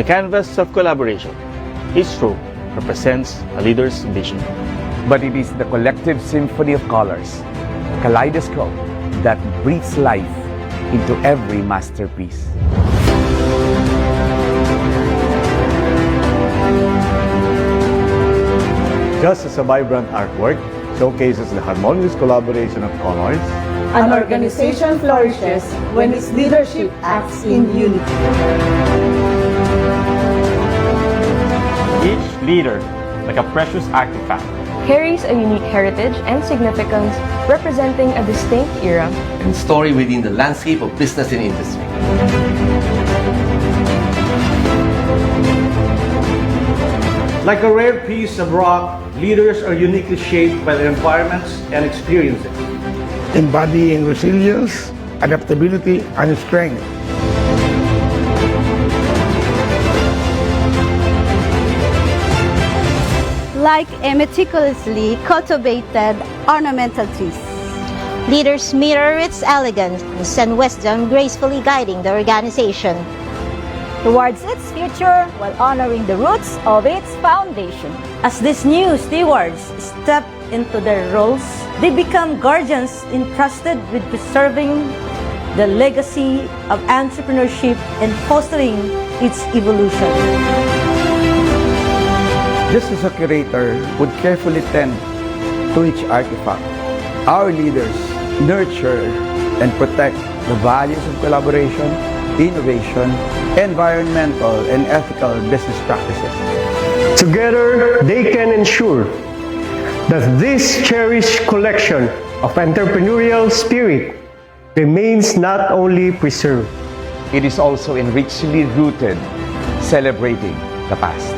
the canvas of collaboration, each stroke represents a leader's vision. But it is the collective symphony of colors, a kaleidoscope that breathes life into every masterpiece. Just as a vibrant artwork showcases the harmonious collaboration of colors, An organization flourishes when its leadership acts in unity. Each leader, like a precious artifact, carries a unique heritage and significance representing a distinct era. and story within the landscape of business and industry. Like a rare piece of rock, leaders are uniquely shaped by their environments and experiences. Embodying resilience, adaptability, and strength. Like a meticulously cultivated ornamental trees. Leaders mirror its elegance and wisdom, gracefully guiding the organization towards its future while honoring the roots of its foundation. As these new stewards step into their roles, they become guardians entrusted with preserving the legacy of entrepreneurship and fostering its evolution. Just as a curator would carefully tend to each artifact, our leaders nurture and protect the values of collaboration, innovation, environmental and ethical business practices. Together, they can ensure that this cherished collection of entrepreneurial spirit remains not only preserved. It is also richly rooted, celebrating the past.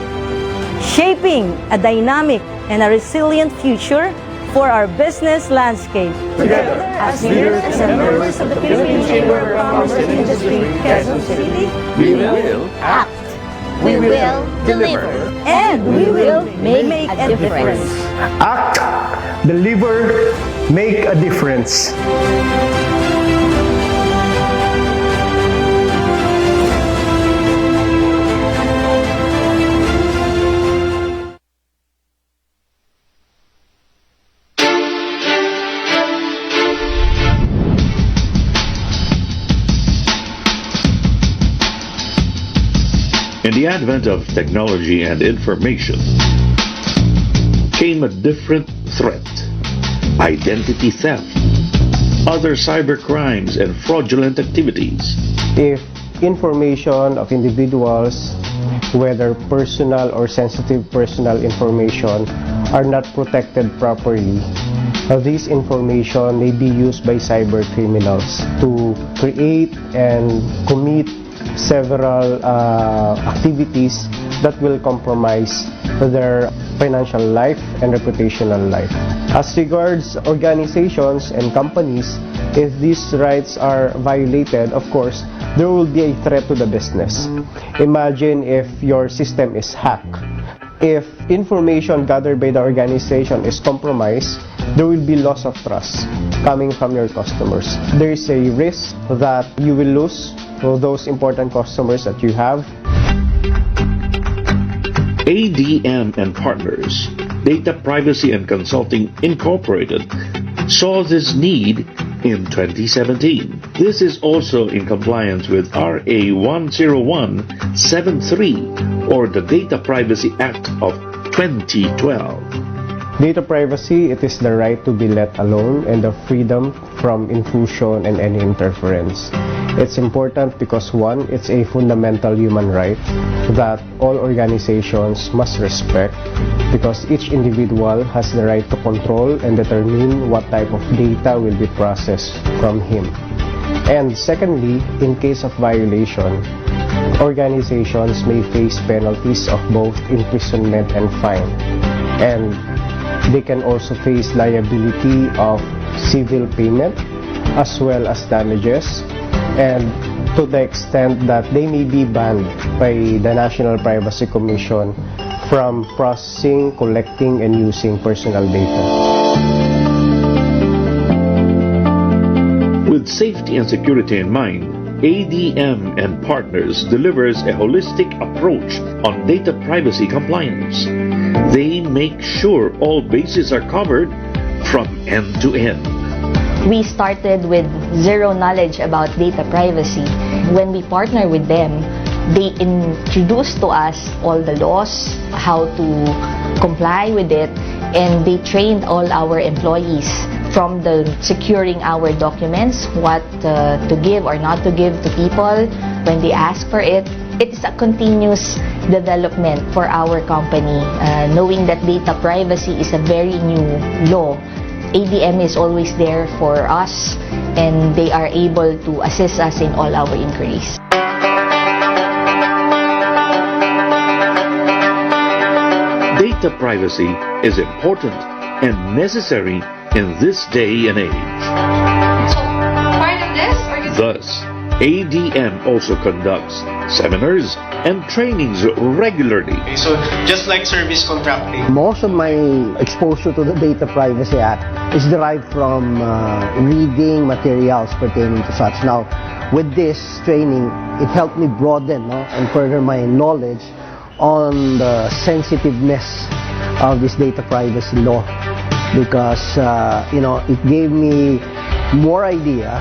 Shaping a dynamic and a resilient future for our business landscape. Together, as leaders and members of the Philippine Chamber of Commerce and Industry, Quezon City, We will act, we will deliver, And we will make a difference. Act, deliver, make a difference. In the advent of technology and information came a different threat: identity theft, other cyber crimes, and fraudulent activities. If information of individuals, whether personal or sensitive personal information, are not protected properly, this information may be used by cyber criminals to create and commit several activities that will compromise their financial life and reputational life. As regards organizations and companies, if these rights are violated, of course, there will be a threat to the business. Imagine if your system is hacked. If information gathered by the organization is compromised, there will be loss of trust coming from your customers. There is a risk that you will lose those important customers that you have. ADM and Partners, Data Privacy and Consulting Incorporated, saw this need in 2017. This is also in compliance with RA 10173 or the Data Privacy Act of 2012. Data privacy, it is the right to be let alone and the freedom from intrusion and any interference. It's important because one, it's a fundamental human right that all organizations must respect because each individual has the right to control and determine what type of data will be processed from him. And secondly, in case of violation, organizations may face penalties of both imprisonment and fine. And they can also face liability of civil payment as well as damages, and to the extent that they may be banned by the National Privacy Commission from processing, collecting, and using personal data. With safety and security in mind, ADM and Partners delivers a holistic approach on data privacy compliance. They make sure all bases are covered from end to end. We started with zero knowledge about data privacy. When we partner with them, they introduced to us all the laws, how to comply with it, and they trained all our employees from the securing our documents, what to give or not to give to people when they ask for it. It is a continuous development for our company, knowing that data privacy is a very new law. ADM is always there for us, and they are able to assist us in all our inquiries. Data privacy is important and necessary in this day and age. So, part of this, Thus, ADM also conducts seminars and trainings regularly. So, just like service contracting. Most of my exposure to the Data Privacy Act is derived from reading materials pertaining to such. Now, with this training, it helped me broaden and further my knowledge on the sensitiveness of this data privacy law, because it gave me more idea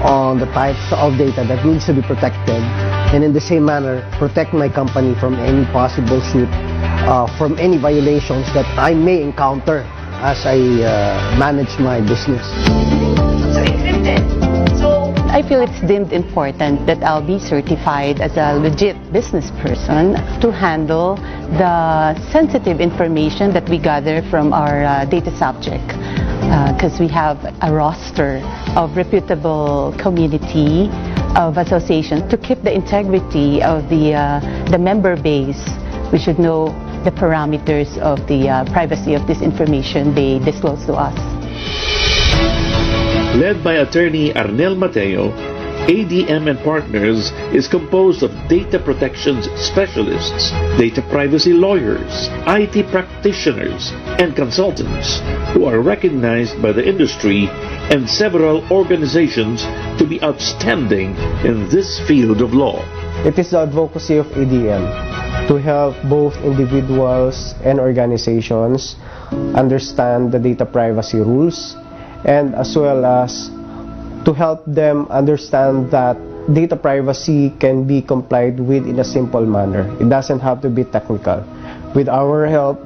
on the types of data that needs to be protected, and in the same manner protect my company from any possible suit, from any violations that I may encounter as I manage my business. so encrypted. So, I feel it's deemed important that I'll be certified as a legit business person to handle the sensitive information that we gather from our data subject, because we have a roster of reputable community of associations to keep the integrity of the member base. We should know the parameters of the privacy of this information they disclose to us. Led by attorney Arnel Mateo, ADM and Partners is composed of data protections specialists, data privacy lawyers, IT practitioners, and consultants who are recognized by the industry and several organizations to be outstanding in this field of law. It is the advocacy of ADM to help both individuals and organizations understand the data privacy rules, and as well as to help them understand that data privacy can be complied with in a simple manner. It doesn't have to be technical. With our help,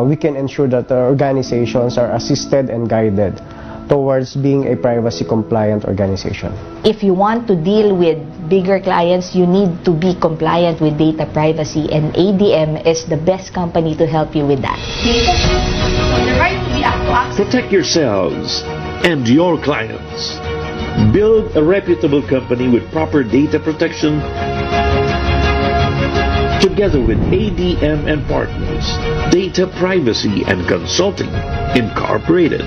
we can ensure that the organizations are assisted and guided towards being a privacy compliant organization. If you want to deal with bigger clients, you need to be compliant with data privacy, and ADM is the best company to help you with that. the right to be up to access. Protect yourselves and your clients. Build a reputable company with proper data protection together with ADM and Partners, Data Privacy and Consulting Incorporated.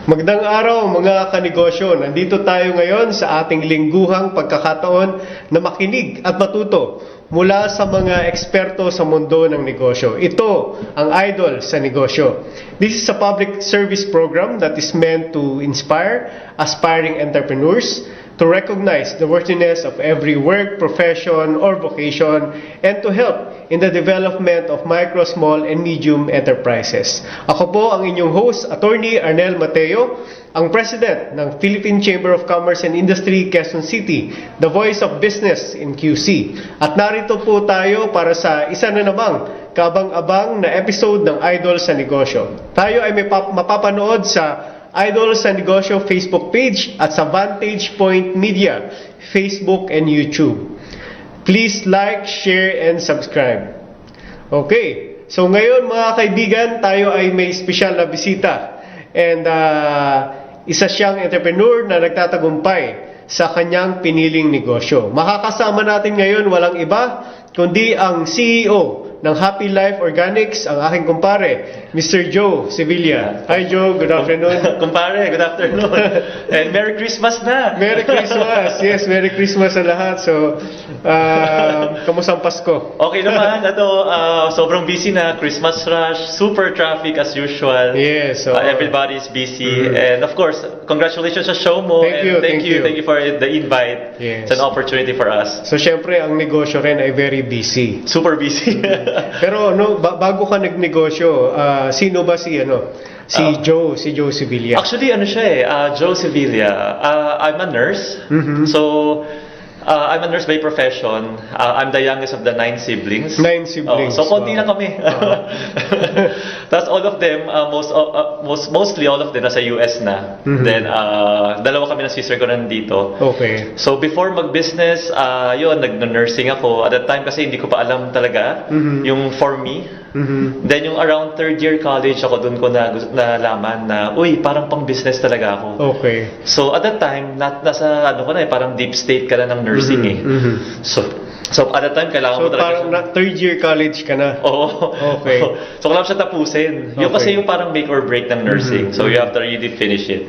Magandang araw mga kanegosyo. Nandito tayo ngayon sa ating lingguhang pagkakataon na makinig at matuto mula sa mga eksperto sa mundo ng negosyo. Ito ang Idol sa Negosyo. This is a public service program that is meant to inspire aspiring entrepreneurs to recognize the worthiness of every work, profession, or vocation, and to help in the development of micro, small, and medium enterprises. Ako po ang inyong host, Attorney Arnel Mateo, ang President ng Philippine Chamber of Commerce and Industry, Quezon City, the voice of business in QC. At narito po tayo para sa isa na namang kabang-abang na episode ng Idol sa Negosyo. Tayo ay may mapapanood sa Idol sa Negosyo Facebook page at sa Vantage Point Media, Facebook and YouTube. Please like, share, and subscribe. Okay, so ngayon mga kaibigan, tayo ay may espesyal na bisita. And isa siyang entrepreneur na nagtatagumpay sa kanyang piniling negosyo. Makakasama natin ngayon walang iba kundi ang CEO ng Happy Life Organics, ang aking kumpare, Mr. Joe Sevilla. Hi Joe, good afternoon. Kumpare, good afternoon. And Merry Christmas na! Merry Christmas! Yes, Merry Christmas sa lahat. So, kamusta ang Pasko? Okay naman. Ito, sobrang busy na. Christmas rush, super traffic as usual. Yes. Everybody's busy. And of course, congratulations sa show mo. Thank you, thank you. Thank you for the invite. Yes. It's an opportunity for us. So, syempre, ang negosyo rin ay very busy. Super busy. Pero bago ka nagnegosyo, sino ba si Joe Sevilla? Actually, Joe Sevilla. I'm a nurse. So, I'm a nurse by profession. I'm the youngest of the 9 siblings. 9 siblings. So, konti na kami. Tapos all of them, mostly all of them nasa US na. Then, dalawa kami ng sister ko nandito. Okay. So, before mag-business, nag-nursing ako. At that time kasi hindi ko pa alam talaga yung for me. Then, yung around 3rd year college ako, dun ko nalaman na, parang pang-business talaga ako. Okay. So, at that time, nasa, parang deep state ka na ng nursing So, at that time, kailangan mo talaga parang 3rd year college ka na? Oo. Okay. So, kailangan siya tapusin. Yung kasi yung parang make or break ng nursing. So, you have to really finish it.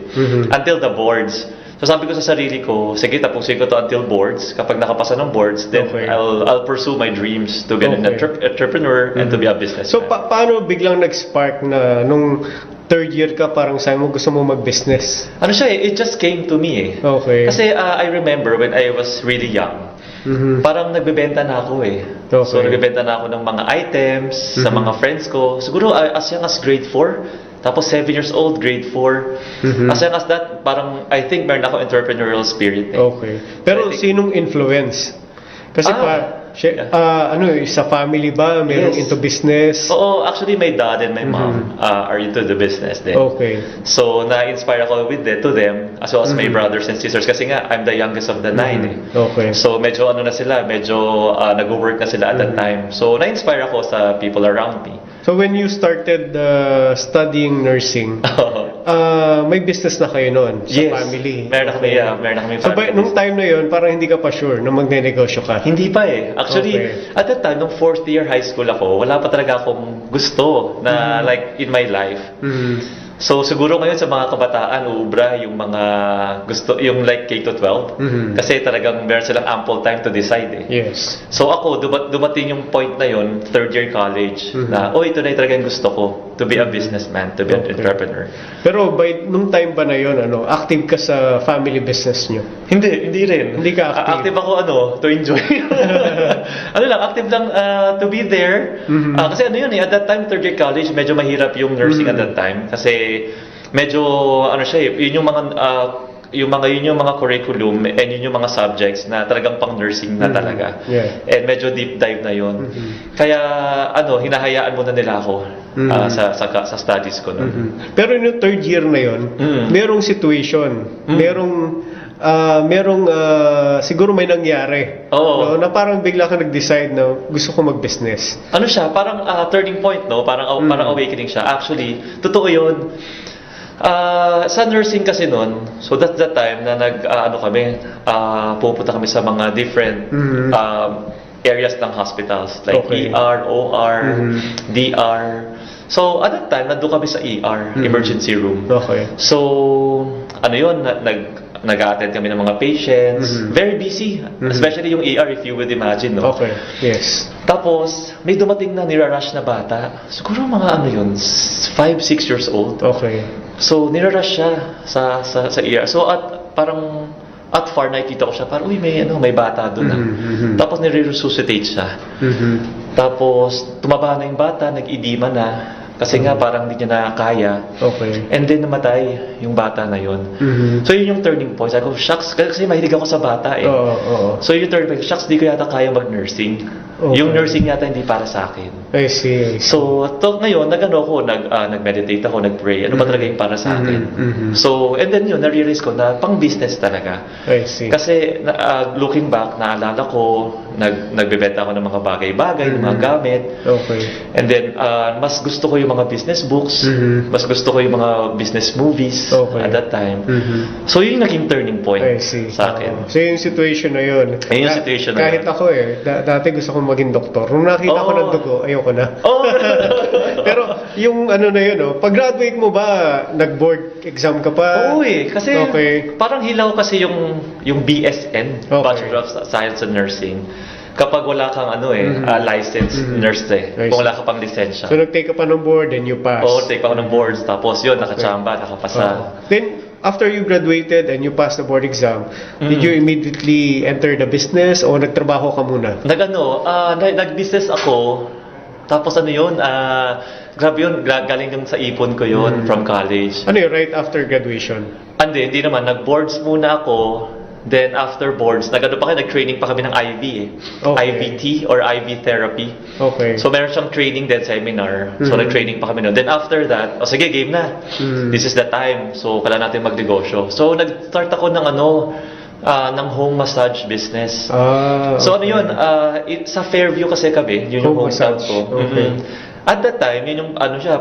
Until the boards. So, sabi ko sa sarili ko, sige, tapusin ko to until boards. Kapag nakapasa ng boards, then I'll pursue my dreams to be an entrepreneur and to be a businessman. So, paano biglang nag-spark na nung 3rd year ka, parang sabi mo gusto mo mag-business? It just came to me Okay. Kasi I remember when I was really young, parang nagbebenta na ako Okay. So, nagbebenta na ako ng mga items sa mga friends ko. Siguro as young as grade 4. Tapos 7 years old, grade 4. As young as that, parang I think meron ako entrepreneurial spirit. Okay. Pero sinong influence? Kasi sa family ba? Merong into business? Oo, actually my dad and my mom are into the business din. Okay. So, na-inspire ako to them, as well as my brothers and sisters. Kasi nga, I'm the youngest of the 9 Okay. So, medyo nag-work na sila at that time. So, na-inspire ako sa people around me. So, when you started studying nursing, may business na kayo noon sa family? Meron na kami family. So, nung time na yun, parang hindi ka pa sure na magne-negosyo ka? Hindi pa Actually, at that time, nung 4th year high school ako, wala pa talaga akong gusto na in my life. So, siguro ngayon sa mga kabataan, uubra yung mga gusto, yung K-12. Kasi talagang meron silang ample time to decide Yes. So, ako, dumating yung point na yun, 3rd year college, na, ito na talagang gusto ko, to be a businessman, to be an entrepreneur. Pero nung time ba na yun, active ka sa family business nyo? Hindi rin. Hindi ka active? Active ako, to enjoy. Active lang to be there. Kasi at that time, 3rd year college, medyo mahirap yung nursing at that time. Kasi medyo yun yung mga curriculum and yun yung mga subjects na talagang pang nursing na talaga. And medyo deep dive na yun. Kaya hinahayaan muna nila ako sa studies ko noon. Pero yung 3rd year na yun, merong situation, siguro may nangyari. Na parang bigla ka nag-decide na gusto ko mag-business. Parang turning point, parang awakening siya. Actually, totoo yun. Sa nursing kasi noon, so that's the time na pupunta kami sa mga different areas ng hospitals like ER, OR, DR. So at that time, nandun kami sa ER, emergency room. So nag-attend kami ng mga patients. Very busy. Especially yung ER, if you would imagine, Okay. Yes. Tapos, may dumating na nirarush na bata. Siguro mga 5-6 years old. Okay. So, nirarush siya sa ER. So, at far nakikita ko siya, parang, may bata doon na. Tapos, nire-resuscitate siya. Tapos, tumaba na yung bata, nag-edema na. Kasi nga parang hindi niya na kaya. Okay. And then namatay yung bata na yun. So yun yung turning point. Sabi ko, shucks, kasi mahilig ako sa bata So yung turning point, shucks, di ko yata kaya mag-nursing. Yung nursing yata hindi para sa akin. I see. So ngayon, nag-meditate ako, nag-pray. Ano ba talaga yung para sa akin? So, and then yun, na-realize ko na pang-business talaga. I see. Kasi looking back, naalala ko, nagbebenta ako ng mga bagay-bagay, ng mga gamit. Okay. And then, mas gusto ko yung yung mga business books. Mas gusto ko yung mga business movies at that time. So yun yung naging turning point sa akin. So yung situation na yun. Yung situation na kahit yun. ako dati gusto kong maging doktor. Nung nakita ko ng dugo, ayoko na. Pero yung ano na yun, pag-graduate mo ba, nag-board exam ka pa? Oo kasi parang hilaw kasi yung BSN, Bachelor of Science in Nursing. Kapag wala kang licensed nurse kung wala ka pang lisensya. So nag-take ka pa ng board and you pass? Oo, take pa ako ng boards. Tapos yun, nakachamba, nakapasa. Then, after you graduated and you passed the board exam, did you immediately enter the business o nagtrabaho ka muna? Nag-business ako. Tapos grabe yun, galing yung sa ipon ko yun from college. Ano yun, right after graduation? Hindi naman. Nag-boards muna ako. Then after boards, nag-training pa kami ng IV IVT or IV therapy. Okay. So meron siyang training then seminar. So nag-training pa kami noon. Then after that, sige, game na. This is the time. So kailangan natin magnegosyo. So nag-start ako ng ng home massage business. So ano yun, sa Fairview kasi kami, yun yung hometown ko. At that time, yun yung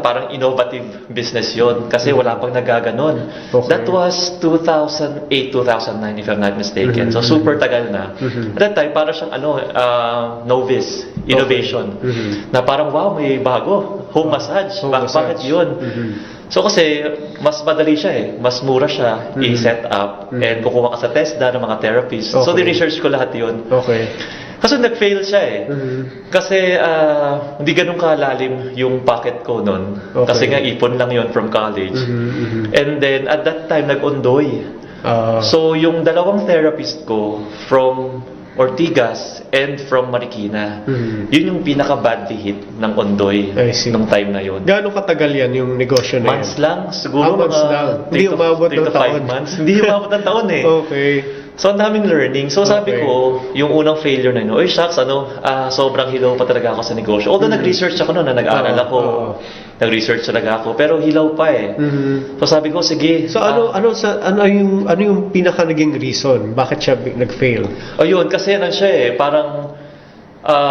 parang innovative business yun kasi wala pang nagaganon. That was 2008, 2009 if I'm not mistaken. So super tagal na. At that time, parang siyang novice, innovation. Na parang wow, may bago, home massage. Bakit yun? So kasi mas madali siya mas mura siya i-set up and kukuha ka sa TESDA ng mga therapists. So di-research ko lahat yun. Kaso nag-fail siya Kasi hindi ganun kalalim yung pocket ko nun. Kasi nga ipon lang yun from college. And then at that time nag-undoy. So yung dalawang therapist ko from Ortigas and from Marikina, yun yung pinaka-badly hit ng Ondoy nung time na yun. Gaano katagal yan yung negosyo na months lang, siguro months lang. Hindi umabot ng taon. 5 months. Hindi umabot ng taon Okay. So, ang daming learning. So, sabi ko, yung unang failure na yun, shucks, sobrang hilaw pa talaga ako sa negosyo. Although, nag-research ako noon, nag-aaral ako. Nag-research talaga ako, pero hilaw pa So, sabi ko, sige. So, ano yung pinaka naging reason? Bakit siya nag-fail? Yun, kasi siya parang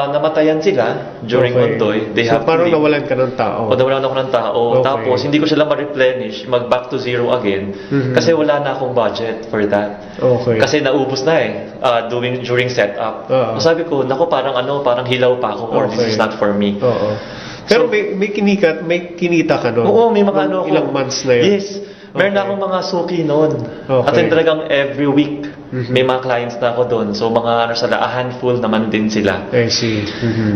namatayan sila during Ondoy. So, parang nawalan ka ng tao? Nawalan ako ng tao. Tapos, hindi ko sila ma-replenish, mag-back to zero again. Kasi wala na akong budget for that. Kasi naubos na during setup. So, sabi ko, parang hilaw pa ako or this is not for me. Pero may kinita ka noon? Oo, may mga ilang months na yun? Yes. Meron na akong mga suki noon. At talagang every week, may mga clients na ako doon. So, mga a handful naman din sila. I see.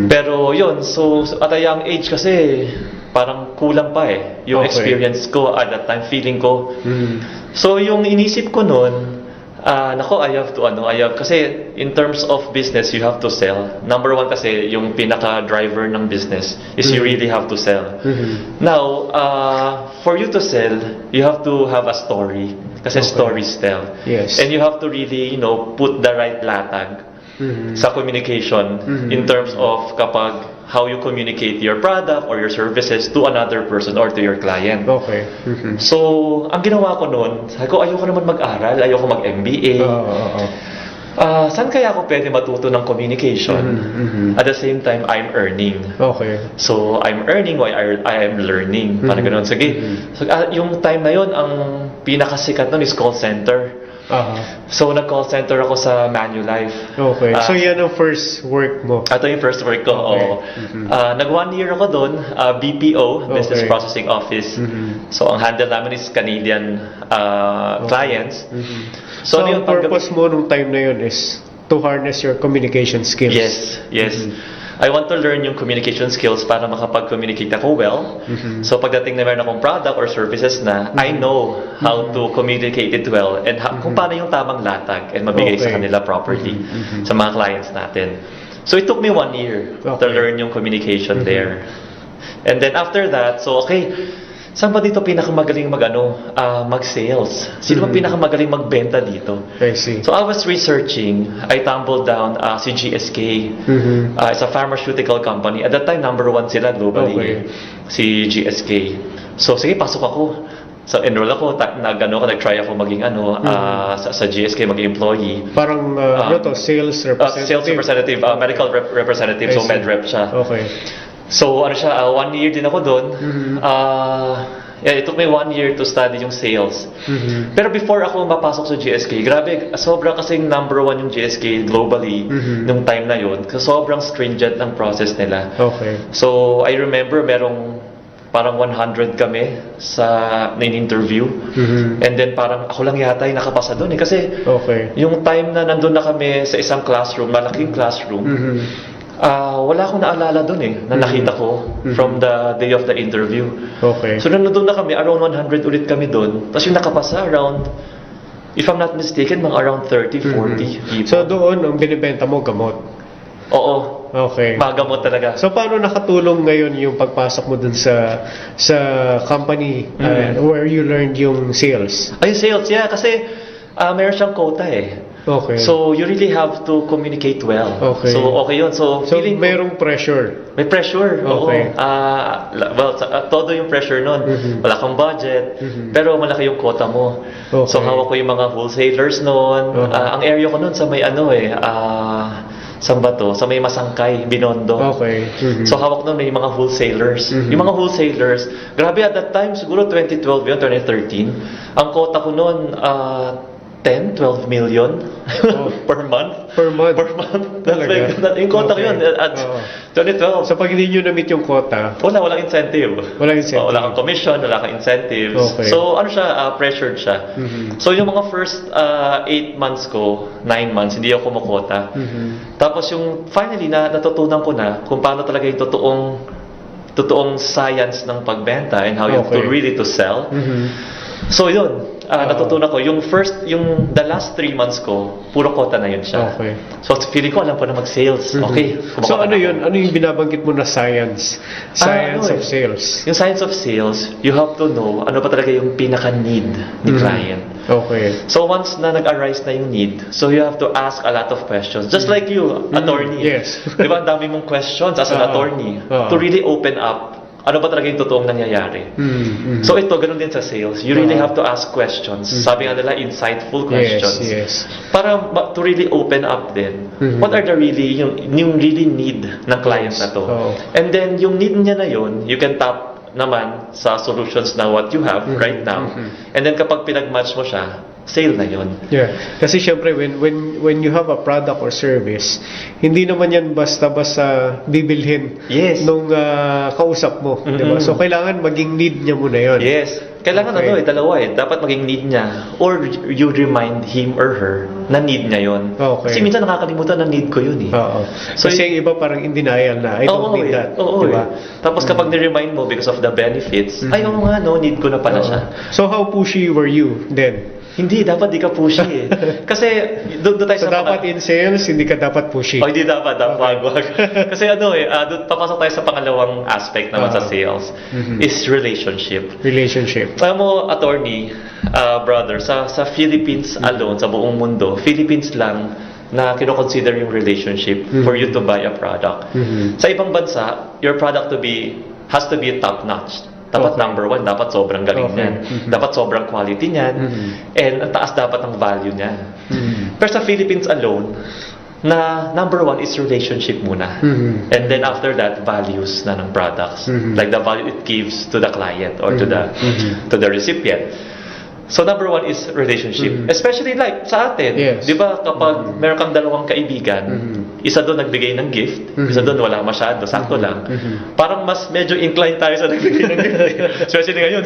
Pero yun, so at a young age kasi, parang kulang pa yung experience ko at that time, feeling ko. So, yung inisip ko noon, I have kasi in terms of business, you have to sell. Number one kasi, yung pinaka-driver ng business is you really have to sell. Now, for you to sell, you have to have a story. Kasi stories tell. Yes. And you have to really, put the right latag sa communication in terms of how you communicate your product or your services to another person or to your client. So, ang ginawa ko noon, sabi ko, ayoko naman mag-aral, ayoko mag-MBA. Saan kaya ako pwede matuto ng communication? At the same time, I'm earning. So, I'm earning while I am learning. Parang gano'n. Sige. So, yung time na yun, ang pinakasikat nun is call center. So, nag-call center ako sa Manulife. So, yan ang first work mo? Ito yung first work ko. Nag-1 year ako doon, BPO, Business Processing Office. So, ang handle namin is Canadian clients. So, ang purpose mo nung time na yun is to harness your communication skills? Yes. I want to learn yung communication skills para makapag-communicate ako well. So pagdating na meron akong product or services na, I know how to communicate it well and kung paano yung tamang latag and mabigay sa kanila properly sa mga clients natin. So it took me 1 year to learn yung communication there. And then after that, so saan ba dito pinakamagaling mag-sales? Sino ba pinakamagaling magbenta dito? I see. So I was researching, I tumbled down si GSK. It's a pharmaceutical company. At that time, number 1 sila globally. Si GSK. So sige, pasok ako. So enroll ako, nag-try ako maging sa GSK, maging employee. Parang sales representative? Sales representative, medical representative, so med rep siya. So, ano siya, 1 year din ako doon. Yeah, it took me 1 year to study yung sales. Pero before ako mapasok sa GSK, grabe, sobra kasing number 1 yung GSK globally nung time na yun. Kasi sobrang stringent ng process nila. Okay. So, I remember merong parang 100 kami sa in-interview. And then parang ako lang yata yung nakapasa doon eh. Kasi yung time na nandun na kami sa isang classroom, malaking classroom, wala akong naalala doon eh, na nakita ko from the day of the interview. Okay. So nandun na kami, around 100 ulit kami doon. Tapos yung nakapasa around, if I'm not mistaken, mga around 30, 40 people. So doon, ang binibenta mo, gamot? Oo. Okay. Magamot talaga. So paano nakatulong ngayon yung pagpasok mo dun sa company where you learned yung sales? Ay, sales, yeah. Kasi meron siyang quota eh. Okay. So you really have to communicate well. Okay. So okay yun. So feeling merong pressure. May pressure. Okay. Well, todo yung pressure nun. Wala kang budget, pero malaki yung quota mo. Okay. So hawak ko yung mga wholesalers nun. Ang area ko nun sa may saan ba to? Sa may Masangkay, Binondo. Okay. So hawak nun may mga wholesalers. Yung mga wholesalers, grabe at that time, siguro 2012 yun, 2013. Ang quota ko nun, 10, 12 million per month. Per month? Per month. That's like, yung quota ko yun at 2012. So pag hindi nyo na-meet yung quota? Walang incentive. Walang incentive? Wala kang commission, wala kang incentives. Okay. So ano siya, pressured siya. So yung mga first 8 months ko, 9 months, hindi ako kumukota. Tapos yung finally natutunan ko na kung paano talaga yung totoong science ng pagbenta and how you have to really to sell. So yun, natutunan ko. Yung the last 3 months ko, puro quota na yun siya. Okay. So feeling ko alam ko na mag-sales. Okay. So ano yun? Ano yung binabanggit mo na science? Science of sales? Yung science of sales, you have to know ano pa talaga yung pinaka-need ni client. Okay. So once na nag-arise na yung need, so you have to ask a lot of questions. Just like you, attorney. Yes. Di ba, ang dami mong questions as an attorney to really open up ano ba talaga yung totoong nangyayari. So ito, ganun din sa sales. You really have to ask questions. Sabi nga nila, insightful questions. Yes. Para to really open up din. What are the really, yung really need ng client na to. And then, yung need niya na yun, you can tap naman sa solutions na what you have right now. And then kapag pinag-match mo siya, sale na yun. Yeah. Kasi syempre when you have a product or service, hindi naman yan basta-basta bibilhin nung kausap mo, di ba? So kailangan maging need niya muna yun. Yes. Kailangan dalawa eh. Dapat maging need niya or you remind him or her na need niya yun. Okay. Kasi minsan nakakalimutan na need ko yun eh. So, kasi yung iba parang in denial na, I don't need that. Diba? Tapos kapag ni-remind mo because of the benefits, ay oo nga no, need ko na pala siya. So how pushy were you then? Hindi, dapat di ka pushy eh. Kasi doon tayo so dapat in sales, hindi ka dapat pushy. Oh, hindi dapat. Kasi papasok tayo sa pangalawang aspect naman sa sales is relationship. Alam mo, attorney, brother, sa Philippines alone, sa buong mundo, Philippines lang na kino-consider yung relationship for you to buy a product. Sa ibang bansa, your product has to be top-notch. Dapat number 1, dapat sobrang galing niyan. Dapat sobrang quality niyan. And ang taas dapat ng value niyan. Pero sa Philippines alone, na number 1 is relationship muna. And then after that, values na ng products. Like the value it gives to the client or to the recipient. So number 1 is relationship. Especially like sa atin. Di ba kapag meron kang dalawang kaibigan, isa doon nagbigay ng gift, isa doon wala masyado, sakto lang. Parang mas medyo inclined tayo sa nagbigay ng gift. Especially ngayon,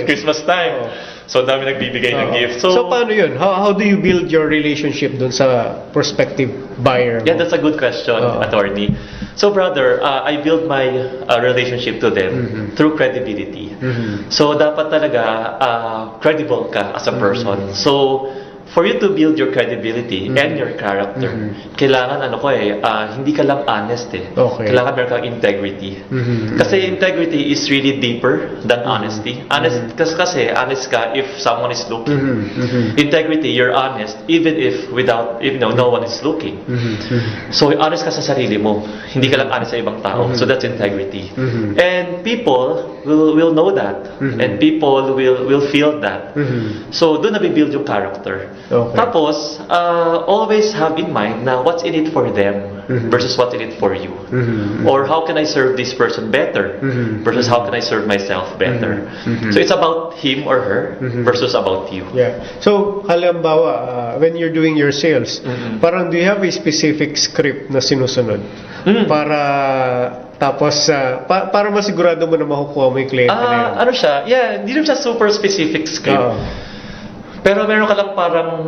Christmas time. So dami nagbibigay ng gift. So paano yun? How do you build your relationship doon sa prospective buyer mo? Yeah, that's a good question, attorney. So brother, I build my relationship to them through credibility. So dapat talaga credible ka as a person. So for you to build your credibility and your character, kailangan hindi ka lang honest eh. Kailangan meron kang integrity. Kasi integrity is really deeper than honesty. Kasi honest ka if someone is looking. Integrity, you're honest even if no one is looking. So honest ka sa sarili mo. Hindi ka lang honest sa ibang tao. So that's integrity. And people will know that. And people will feel that. So doon na build yung character. Okay. Tapos, always have in mind na what's in it for them versus what's in it for you. Or how can I serve this person better versus how can I serve myself better. So it's about him or her versus about you. Yeah. So, halimbawa, when you're doing your sales, parang do you have a specific script na sinusunod? Para tapos para masigurado mo na makukuha mo yung client na yun? Ano siya? Yeah, hindi naman siya super specific script. Pero meron ka lang parang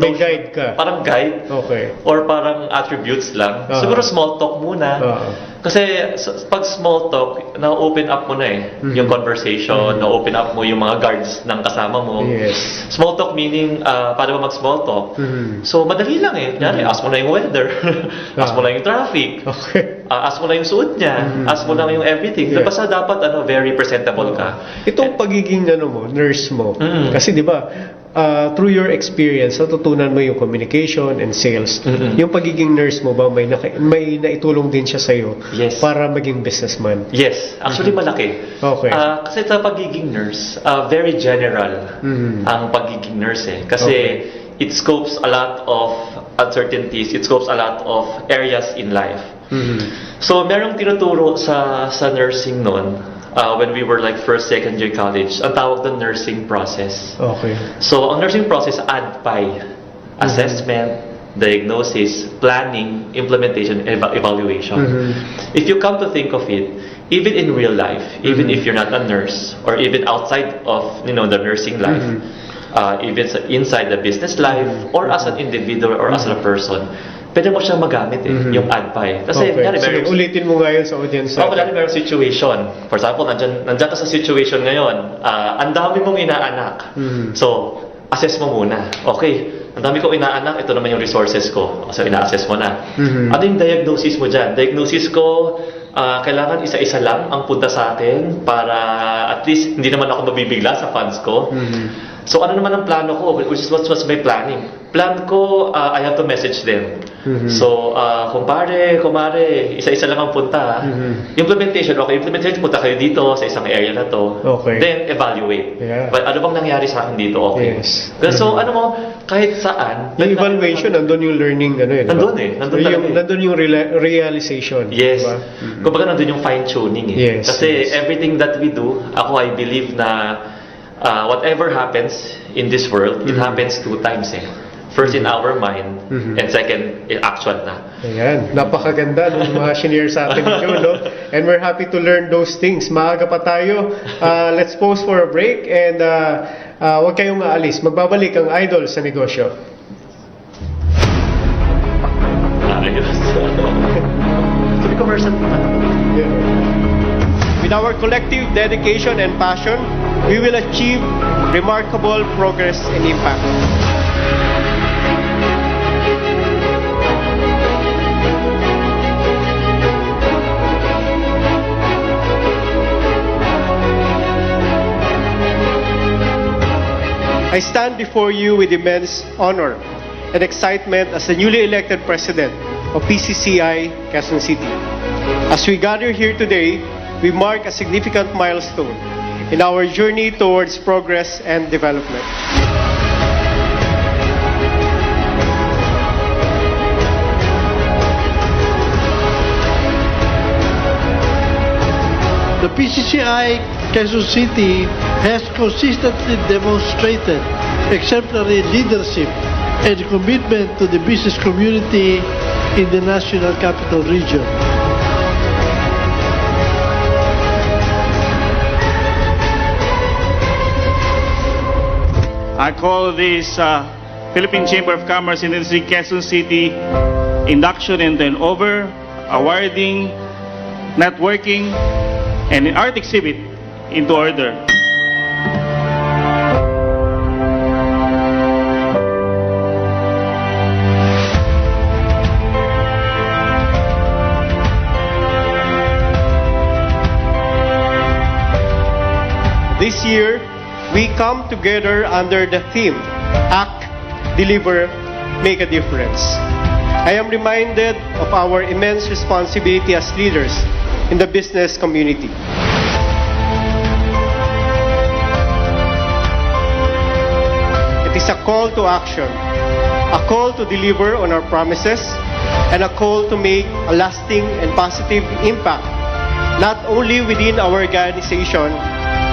may guide ka. Parang guide. Okay. Or parang attributes lang. Siguro small talk muna. Kasi pag small talk, na-open up mo na yung conversation, na-open up mo yung mga guards ng kasama mo. Yes. Small talk meaning, paano ba mag-small talk? So, madali lang Kunyari, ask mo na yung weather. Ask mo na yung traffic. Okay. Ask mo na yung suot niya. Ask mo na yung everything. Yeah. Basta dapat very presentable ka. Itong pagiging nurse mo, kasi di ba, through your experience, natutunan mo yung communication and sales. Yung pagiging nurse mo ba, may naitulong din siya sa'yo para maging businessman? Yes. Actually, malaki. Okay. Kasi sa pagiging nurse, very general ang pagiging nurse Kasi it scopes a lot of uncertainties. It scopes a lot of areas in life. So, merong tinuturo sa nursing noon, when we were like first, second year college, ang tawag doon nursing process. Okay. So, ang nursing process, ADPI, assessment, diagnosis, planning, implementation, evaluation. If you come to think of it, even in real life, even if you're not a nurse, or even outside of the nursing life, even inside the business life, or as an individual or as a person, pwede mo siyang magamit yung ADPI. Kasi, sige, ulitin mo ngayon sa audience. Kunyari merong situation. For example, nandyan ka sa situation ngayon, ang dami mong inaanak. So, assess mo muna. Okay, ang dami kong inaanak, ito naman yung resources ko. So, ina-assess mo na. Ano yung diagnosis mo dyan? Diagnosis ko, kailangan isa-isa lang ang punta sa akin para at least hindi naman ako mabibigla sa funds ko. So, ano naman ang plano ko? Which is what's my planning? Plan ko, I have to message them. So, kumare, isa-isa lang ang punta. Implementation, punta kayo dito sa isang area na to. Okay. Then, evaluate. Yeah. But ano bang nangyari sa akin dito? Okay. Yes. So, kahit saan. Yung evaluation, nandun yung learning, Nandun nandun yung realization. Yes. Diba? Kumbaga nandun yung fine-tuning Yes. Kasi everything that we do, I believe na whatever happens in this world, it happens 2 times First in our mind, and second, in actual na. Ayan, napakaganda ng mga senior sa atin dito, no? And we're happy to learn those things. Maaga pa tayo. Let's pause for a break and huwag kayong aalis. Magbabalik ang Idol sa Negosyo. Ayos. Sabi commercial na. With our collective dedication and passion, we will achieve remarkable progress and impact. I stand before you with immense honor and excitement as the newly elected president of PCCI Quezon City. As we gather here today, we mark a significant milestone in our journey towards progress and development. The PCCI Quezon City has consistently demonstrated exemplary leadership and commitment to the business community in the National Capital Region. I call this Philippine Chamber of Commerce and Industry Quezon City induction and turnover, awarding, networking, and an art exhibit into order. This year, we come together under the theme, Act, Deliver, Make a Difference. I am reminded of our immense responsibility as leaders in the business community. is a call to action, a call to deliver on our promises, and a call to make a lasting and positive impact, not only within our organization,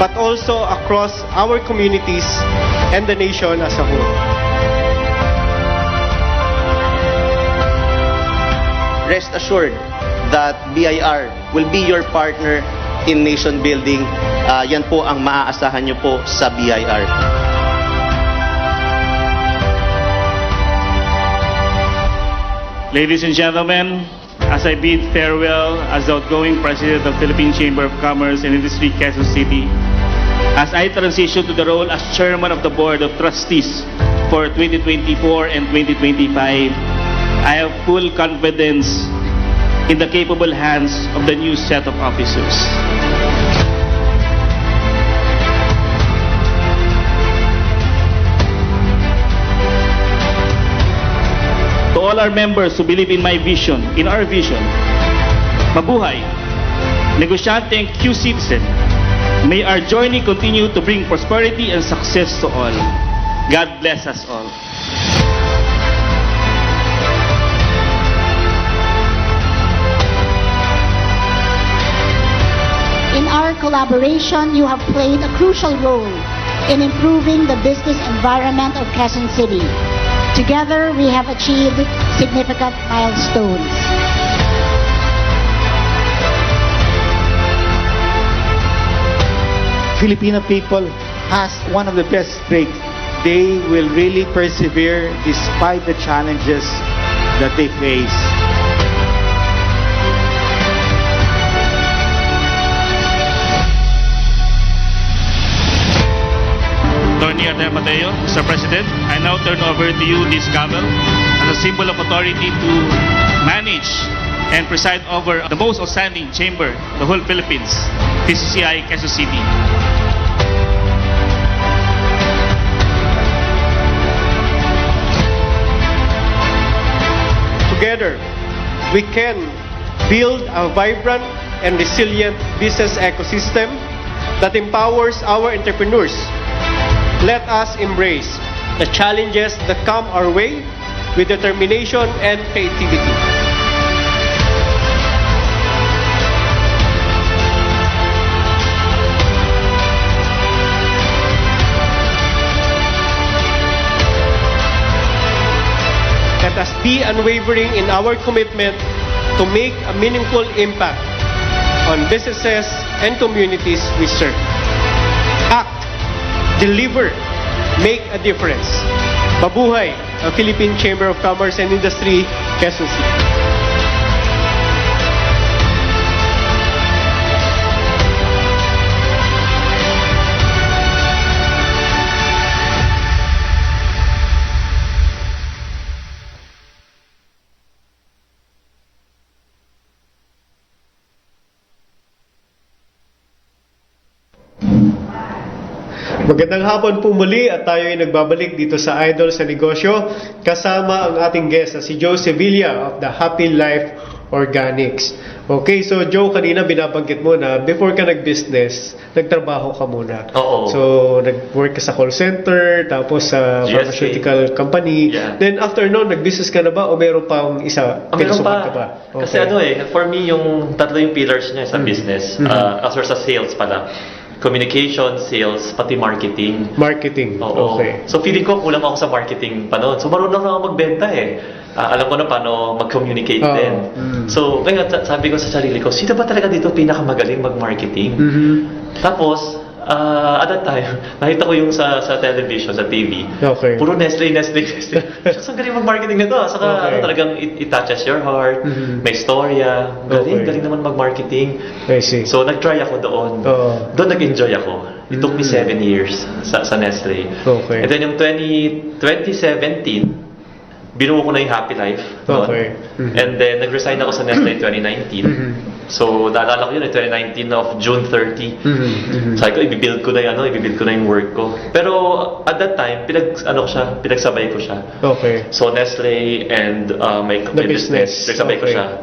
but also across our communities and the nation as a whole. Rest assured that BIR will be your partner in nation building. Yan po ang maaasahan nyo po sa BIR. Ladies and gentlemen, as I bid farewell as the outgoing President of Philippine Chamber of Commerce and Industry, Quezon City, as I transition to the role as Chairman of the Board of Trustees for 2024 and 2025, I have full confidence in the capable hands of the new set of officers. To all our members who believe in my vision, in our vision, mabuhay, negosyante and Q-citizen, may our journey continue to bring prosperity and success to all. God bless us all. In our collaboration, you have played a crucial role in improving the business environment of Quezon City. Together, we have achieved significant milestones. Filipino people has one of the best traits. They will really persevere despite the challenges that they face. Tony Ardea Mateo, Mr. President, I now turn over to you this gavel as a symbol of authority to manage and preside over the most outstanding chamber, the whole Philippines, TCCI Quezon City. Together, we can build a vibrant and resilient business ecosystem that empowers our entrepreneurs. Let us embrace the challenges that come our way with determination and creativity. Let us be unwavering in our commitment to make a meaningful impact on businesses and communities we serve. Act, deliver, make a difference. Mabuhay ang Philippine Chamber of Commerce and Industry, Quezon City. Magandang hapon po muli at tayo ay nagbabalik dito sa Idol sa Negosyo kasama ang ating guest na si Joe Sevilla of the Happy Life Organics. Okay, so Joe, kanina binabanggit mo na before ka nag-business, nagtrabaho ka muna. Oo. So, nag-work ka sa call center, tapos sa GSK. pharmaceutical company. Yeah. Then after noon, nag-business ka na ba o meron pang isa? Meron Pinasukan ka pa. Okay. Kasi for me, yung tatlo yung pillars niya sa business. As or sa sales pala. Communication, sales, pati marketing. Marketing, Oo. okay. So feeling ko kulang ako sa marketing pa noon. So marunong na ako magbenta eh. Alam ko na paano mag-communicate din. So kaya sabi ko sa sarili ko, sino ba talaga dito pinakamagaling mag-marketing? Tapos, at that time, nakita ko yung sa television, sa TV. Okay. Puro Nestle. Saan galing mag-marketing nito? Saka Okay. talagang it touches your heart. May storya. Galing naman mag-marketing. I see. So nag-try ako doon. Doon nag-enjoy ako. It took me 7 years sa Nestle. Okay. And then yung 2017, binuo ko na yung Happy Life. noon. Okay. And then, nag-resign ako sa Nestle 2019. So, naalala ko yun, 2019 of June 30. Sabi ko, ibibuild ko na yung work ko. Pero, at that time, pinagsabay ko siya. Okay. So, Nestle and my business, pinagsabay ko siya.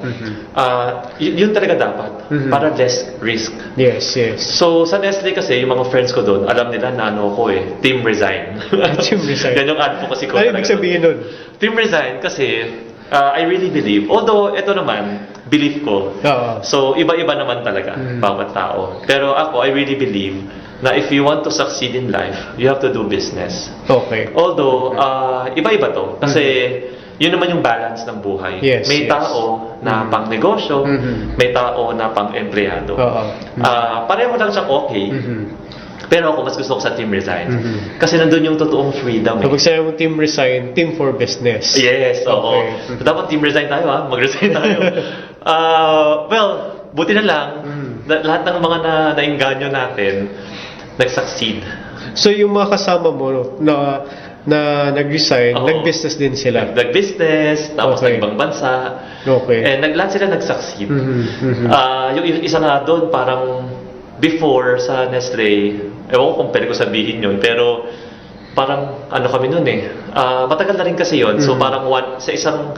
Yun talaga dapat, para less risk. Yes. So, sa Nestle kasi, yung mga friends ko doon, alam nila na team resign. Team resign. Yan yung advocacy ko. Ano ibig sabihin nun? Team resign kasi, I really believe, although ito naman, belief ko. So, iba-iba naman talaga, bawat tao. Pero ako, I really believe na if you want to succeed in life, you have to do business. Okay. Although, iba-iba to. Kasi, yun naman yung balance ng buhay. May tao na pang negosyo, may tao na pang empleyado. Pareho lang siyang okay. Pero ako, mas gusto ko sa team resign. Kasi nandun yung totoong freedom. Kapag sabi mo team resign, team for business. Yes, oo. So, dapat team resign tayo, mag-resign tayo. Well, buti na lang, lahat ng mga nainganyo natin, nag-succeed. So, yung mga kasama mo na nag-resign, nag-business din sila? Nag-business, tapos nag-ibang bansa. Okay. And lahat sila nag-succeed. Yung isa nga doon, parang before sa Nestle, ewan ko kung pwede ko sabihin yun, pero parang kami nun matagal na rin kasi yun. So parang sa isang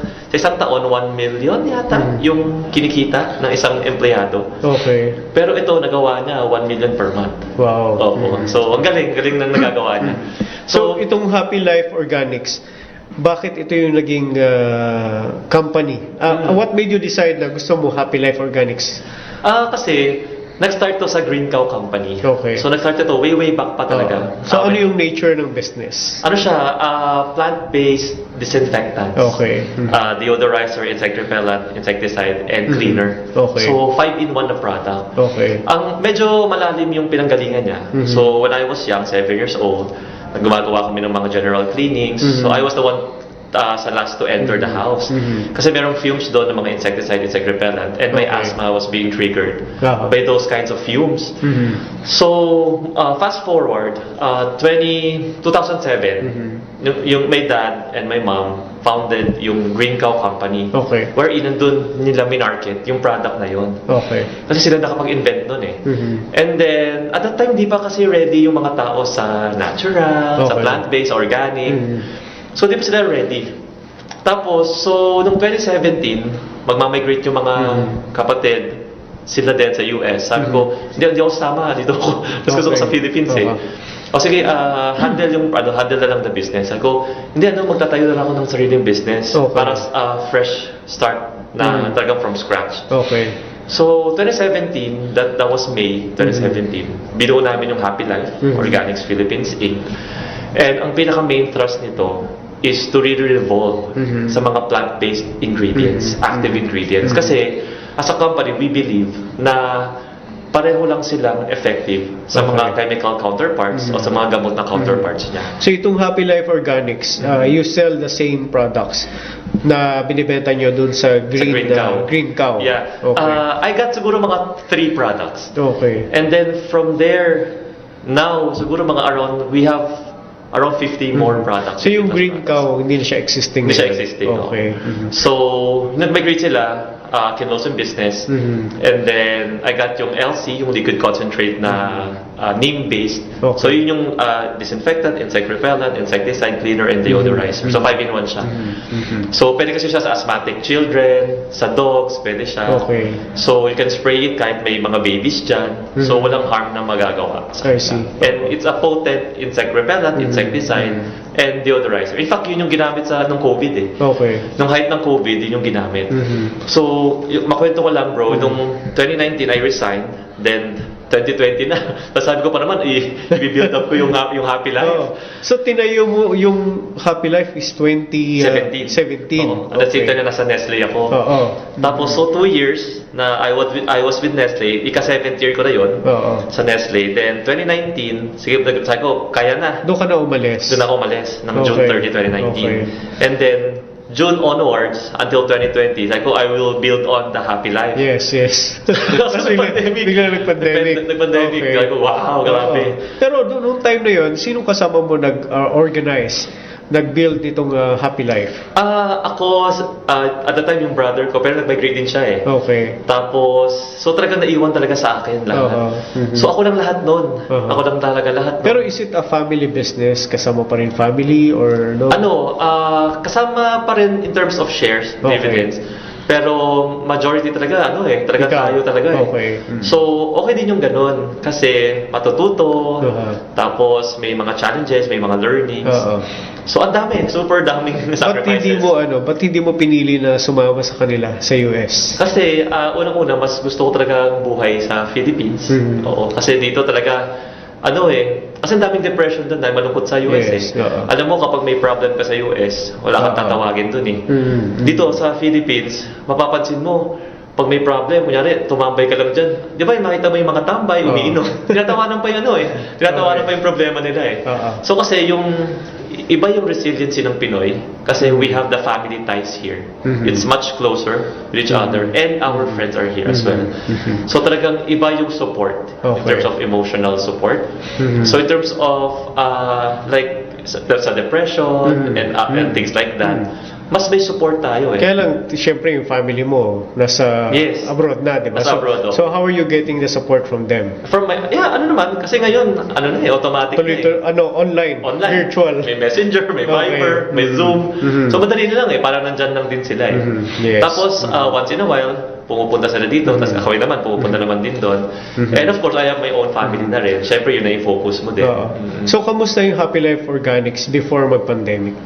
taon, 1 million yata yung kinikita ng isang empleyado. Okay. Pero ito, nagawa niya 1 million per month. Wow. So ang galing nang nagagawa niya. So itong Happy Life Organics, bakit ito yung naging company? What made you decide na gusto mo Happy Life Organics? Kasi nag-start to sa Green Cow Company. Okay. So nag-start ito way back pa talaga. So ano yung nature ng business? Ano siya? Plant-based disinfectants. Okay. Deodorizer, insect repellent, insecticide, and cleaner. Okay. So 5-in-1 na product. Okay. Ang medyo malalim yung pinanggalingan niya. So when I was young, 7 years old, gumagawa kami ng mga general cleanings. So I was the one sa last to enter the house. Kasi merong fumes doon ng mga insecticide, insect repellent, and my asthma was being triggered by those kinds of fumes. So, fast forward, 2007, yung my dad and my mom founded yung Green Cow Company. Okay. Wherein nandun nila minarket yung product na yun. Okay. Kasi sila nakapag-invent nun And then, at that time, di pa kasi ready yung mga tao sa natural, sa plant-based, organic. So, di pa sila ready. Tapos, so, noong 2017, magmamigrate yung mga kapatid, sila din sa US. Sabi ko, hindi ako sama, dito ako. Tapos gusto ko sa Philippines O sige, handle na lang the business. Sabi ko, hindi, magtatayo na lang ako ng sariling business. Para fresh start na talagang from scratch. Okay. So, 2017, that was May 2017, binuo namin yung Happy Life Organics Philippines Inc. And ang pinaka-main thrust nito is to really revolve sa mga plant-based ingredients, active ingredients. Kasi, as a company, we believe na pareho lang silang effective sa mga chemical counterparts o sa mga gamot na counterparts niya. So itong Happy Life Organics, you sell the same products na binibenta nyo dun sa Green Cow? Yeah. Okay. I got siguro mga 3 products. Okay. And then from there, now, siguro we have around 50 more products. So yung Green Cow, hindi na siya existing? Hindi siya existing. Okay. So, nag-migrate sila, kinlose yung business. And then, I got yung LC, yung liquid concentrate na neem-based. Okay. So, yun yung disinfectant, insect repellent, insecticide, cleaner, and deodorizer. So, 5-in-1 siya. So, pwede kasi siya sa asthmatic children, sa dogs, pwede siya. Okay. So, you can spray it kahit may mga babies dyan. So, walang harm na magagawa. I see. And it's a potent insect repellent, insecticide, and deodorizer. In fact, yun yung ginamit nung COVID Okay. Nung height ng COVID, yun yung ginamit. So, makwento ko lang bro, nung 2019 I resigned, then 2020 na. Tapos sabi ko pa naman, i-build up ko yung Happy Life. So, tinayo mo yung Happy Life is 2017. At the same time na nasa Nestle ako. Tapos, so 2 years na I was with Nestle, ika-7th year ko na yun sa Nestle. Then, 2019, sige, sabi ko, kaya na. Doon ka na umalis? Doon ako umalis, ng June 30, 2019. And then, June onwards, until 2020, sabi ko, I will build on the Happy Life. Yes. Kasi bigla nag-pandemic. Nag-pandemic. Sabi ko, wow, grabe. Pero noong time na yun, sinong kasama mo nag-organize nag-build nitong Happy Life? Ako, at the time yung brother ko, pero nag-migrate din siya eh. Okay. Tapos, so talagang naiwan talaga sa akin lahat. So ako lang lahat nun. Ako lang talaga lahat nun. Pero is it a family business? Kasama pa rin family or no? Kasama pa rin in terms of shares, dividends. Pero majority talaga, talaga tayo talaga eh. Okay. So, okay din yung ganun. Kasi matututo, tapos may mga challenges, may mga learnings. So, ang dami. Super daming sacrifices. Ba't hindi mo pinili na sumama sa kanila sa US? Kasi, unang-una, mas gusto ko talaga buhay sa Philippines. Oo. Kasi dito talaga, kasi ang daming depression doon dahil malungkot sa US Alam mo, kapag may problem ka sa US, wala kang tatawagin doon eh. Dito sa Philippines, mapapansin mo, pag may problem, kunyari, tumambay ka lang dyan. Di ba, makita mo yung mga tambay, umiinom. Tinatawanan pa yung tinatawanan pa yung problema nila eh. So kasi iba yung resiliency ng Pinoy kasi we have the family ties here. It's much closer with each other and our friends are here as well. So talagang iba yung support in terms of emotional support. So in terms of there's a depression and things like that, mas may support tayo eh. Kaya lang, siyempre yung family mo nasa abroad na, di ba? Nasa abroad, So how are you getting the support from them? From naman, kasi ngayon, automatic online, virtual. May Messenger, may Viber, may Zoom. So madali na lang eh, parang nandyan lang din sila eh. Tapos, once in a while, pumupunta sila dito, tapos ako naman, pumupunta naman din doon. And of course, I have my own family na rin. Siyempre, yun na yung focus mo din. So, kamusta yung Happy Life Organics before mag-pandemic?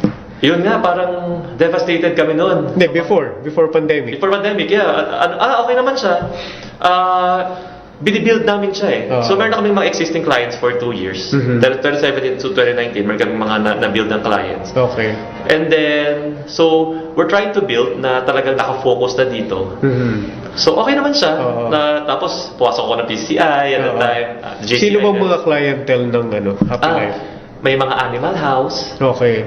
Yun nga, parang devastated kami noon. Hindi, before pandemic. Before pandemic, okay naman siya. Binibuild namin siya eh. So meron na kaming mga existing clients for 2 years. 2017 to 2019, meron kaming mga na-build ng clients. Okay. And then, so we're trying to build na talagang nakafocus na dito. So okay naman siya. Tapos, puwasok ko ng PCI at that time. Sino bang mga clientele ng Happy Life? May mga animal house. Okay.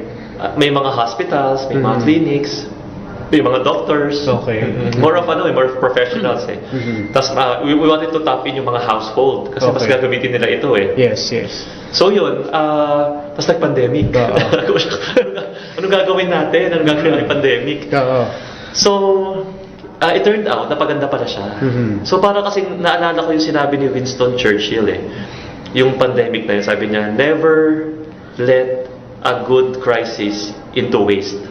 May mga hospitals, may mga clinics, may mga doctors. Okay. More of more professionals eh. Tapos we wanted to tap in yung mga household kasi mas gagamitin nila ito eh. Yes. So yun, tapos nag-pandemic. Anong gagawin natin? Anong gagawin ng pandemic? So, it turned out, napaganda pala siya. So para kasing naalala ko yung sinabi ni Winston Churchill eh. Yung pandemic na yun, sabi niya, never let a good crisis into waste.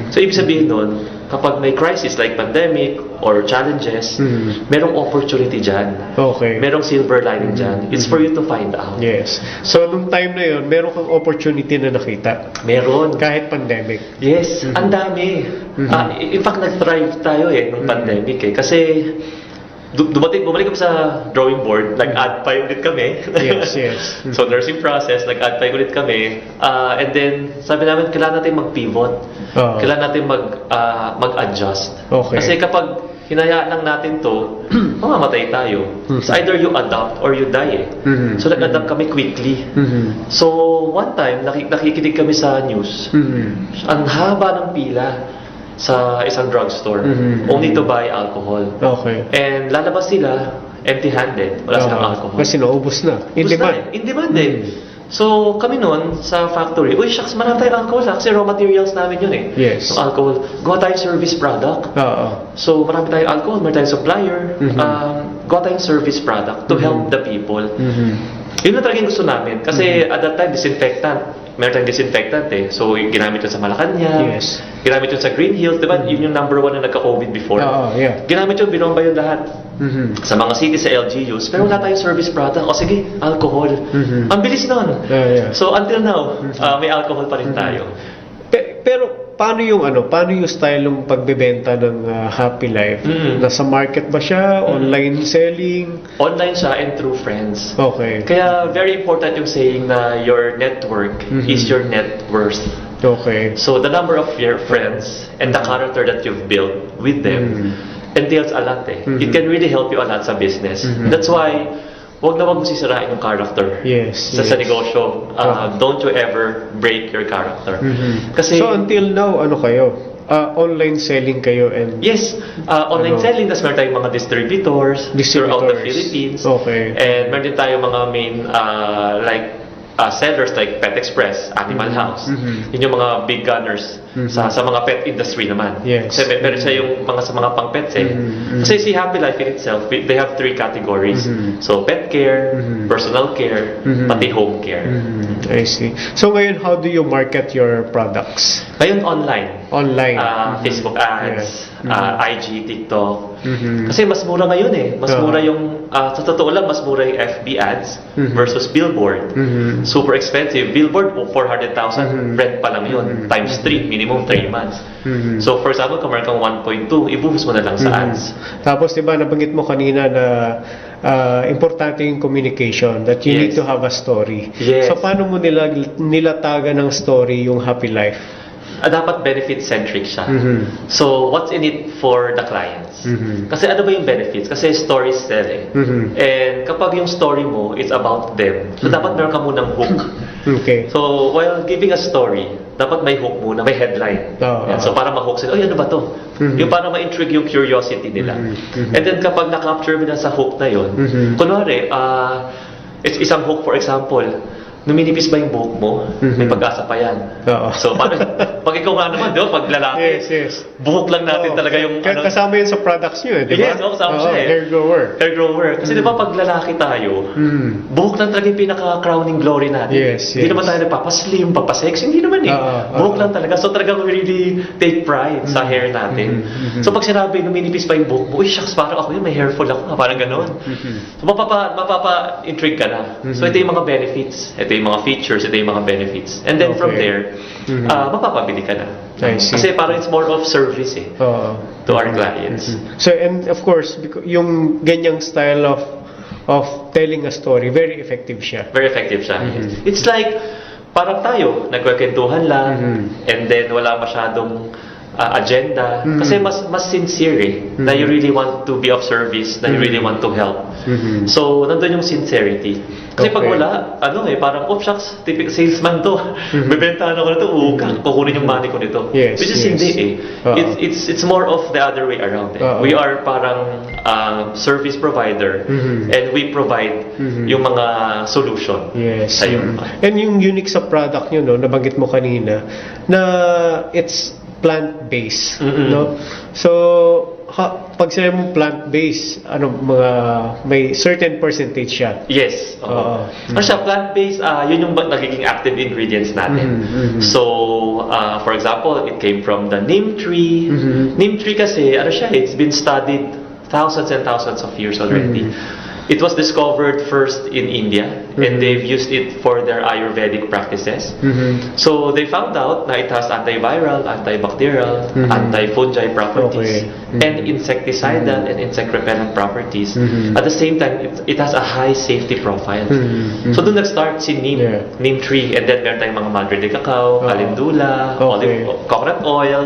So, ibig sabihin nun, kapag may crisis like pandemic or challenges, merong opportunity dyan. Okay. Merong silver lining dyan. It's for you to find out. Yes. So, nung time na yun, meron kang opportunity na nakita? Meron. Kahit pandemic? Yes. Ang dami. In fact, nag-thrive tayo nung pandemic Kasi, bumalik kami sa drawing board, nag-add pa ulit kami. Yes. So, nursing process, nag-add pa ulit kami. And then, sabi namin, kailangan natin mag-pivot. Kailangan natin mag-adjust. Okay. Kasi kapag hinayaan lang natin to, mamamatay tayo. It's either you adapt or you die So, nag-adapt kami quickly. So, one time, nakikinig kami sa news. Ang haba ng pila sa isang drugstore only to buy alcohol. Okay. And lalabas sila empty-handed. Wala silang alcohol. Kasi naubos na. In demand. In demand So, kami noon sa factory, shucks, marami tayong alcohol kasi raw materials namin yun Yes. Yung alcohol. Gawa tayong service product. So, marami tayong alcohol, marami tayong supplier. Gawa tayong service product to help the people. Yun na talagang gusto namin. Kasi at that time, disinfectant. Meron tayong disinfectant So, ginamit yun sa Malacanang. Yes. Ginamit yun sa Green Hills. Diba? Yun yung number 1 na nagka-COVID before. Ginamit yun, binomba yun lahat. Sa mga cities, sa LGUs. Pero wala tayong service product. O sige, alcohol. Ang bilis nun. So, until now, may alcohol pa rin tayo. Pero, paano yung style ng pagbebenta ng Happy Life? Nasa market ba siya? Online selling? Online siya and through friends. Okay. Kaya very important yung saying na your network is your net worth. Okay. So the number of your friends and the character that you've built with them entails a lot It can really help you a lot sa business. That's why wag na wag mo sisirain yung character. Yes. Sa negosyo. Don't you ever break your character. Kasi so until now, kayo? Online selling kayo and... Yes. Online selling. Tapos meron tayong mga distributors throughout the Philippines. Okay. And meron din tayong mga main sellers like Pet Express, Animal House. Yun yung mga big gunners sa mga pet industry naman. Yes. Kasi meron siya yung mga sa mga pang-pets eh. Kasi si Happy Life in itself, they have 3 categories. So pet care, personal care, pati home care. I see. So ngayon, how do you market your products? Ngayon online. Online. Facebook ads, IG, TikTok. Kasi mas mura ngayon eh. Mas mura yung, sa totoo lang, mas mura yung FB ads versus billboard. Super expensive. Billboard, 400,000. Rent pa lang yun. Times 3, minimum 3 months. So for example, kung meron kang 1.2, i-boost mo na lang sa ads. Tapos diba, nabanggit mo kanina na importante yung communication, that you need to have a story. Yes. So paano mo nilatagan ng story yung Happy Life? Dapat benefit-centric siya. So, what's in it for the clients? Kasi ano ba yung benefits? Kasi stories sell eh. And kapag yung story mo is about them, so dapat meron ka munang hook. Okay. So, while giving a story, dapat may hook muna, may headline. Yan. So, para ma-hook sila, ano ba to? Yung para ma-intrigue yung curiosity nila. And then, kapag na-capture mo na sa hook na yun, kunwari, isang hook, for example, numinipis ba yung buhok mo? May pag-asa pa yan. So, pag ikaw nga naman, diba? Pag lalaki, buhok lang natin talaga yung... Kasama yun sa products nyo, di ba? Yes, kasama siya eh. Hair grower. Hair grower. Kasi di ba pag lalaki tayo, buhok lang talaga yung pinaka-crowning glory natin. Yes, Hindi naman tayo nagpapaslim, papasexy, hindi naman eh. Buhok lang talaga. So talagang we really take pride sa hair natin. So pag sinabi, numinipis pa yung buhok mo, uy, shucks, parang ako yun, may hair fall ako, parang gano'n. So mapapa-intrigue ka na. So ito yung mga benefits. Ito yung mga features, ito yung mga benefits. And then from there, mapapabili ka na. Kasi parang it's more of service eh, to our clients. So, and of course, yung ganyang style of telling a story, very effective siya. Very effective siya. It's like, parang tayo, nagkwentuhan lang, and then wala masyadong agenda. Kasi mas sincere eh, na you really want to be of service, na you really want to help. So, nandun yung sincerity. Kasi pag wala, parang, oh shucks, typical salesman to. Bebentahan ako na to, kukunin yung money ko nito. Yes, Which is hindi eh. It's more of the other way around eh. We are parang service provider, and we provide yung mga solution sa'yo. And yung unique sa product nyo, no, nabanggit mo kanina, na it's plant-based, no? So, pag sinabi mo plant-based, may certain percentage siya. Yes. Ano siya, plant-based, yun yung nagiging active ingredients natin. So, for example, it came from the neem tree. Neem tree kasi, it's been studied thousands and thousands of years already. It was discovered first in India, and they've used it for their Ayurvedic practices. So they found out that it has antiviral, antibacterial, anti-fungi properties, and insecticidal and insect repellent properties. At the same time, it has a high safety profile. So doon nag-start si neem tree, and then meron tayong mga madre de cacao, calendula, coconut oil.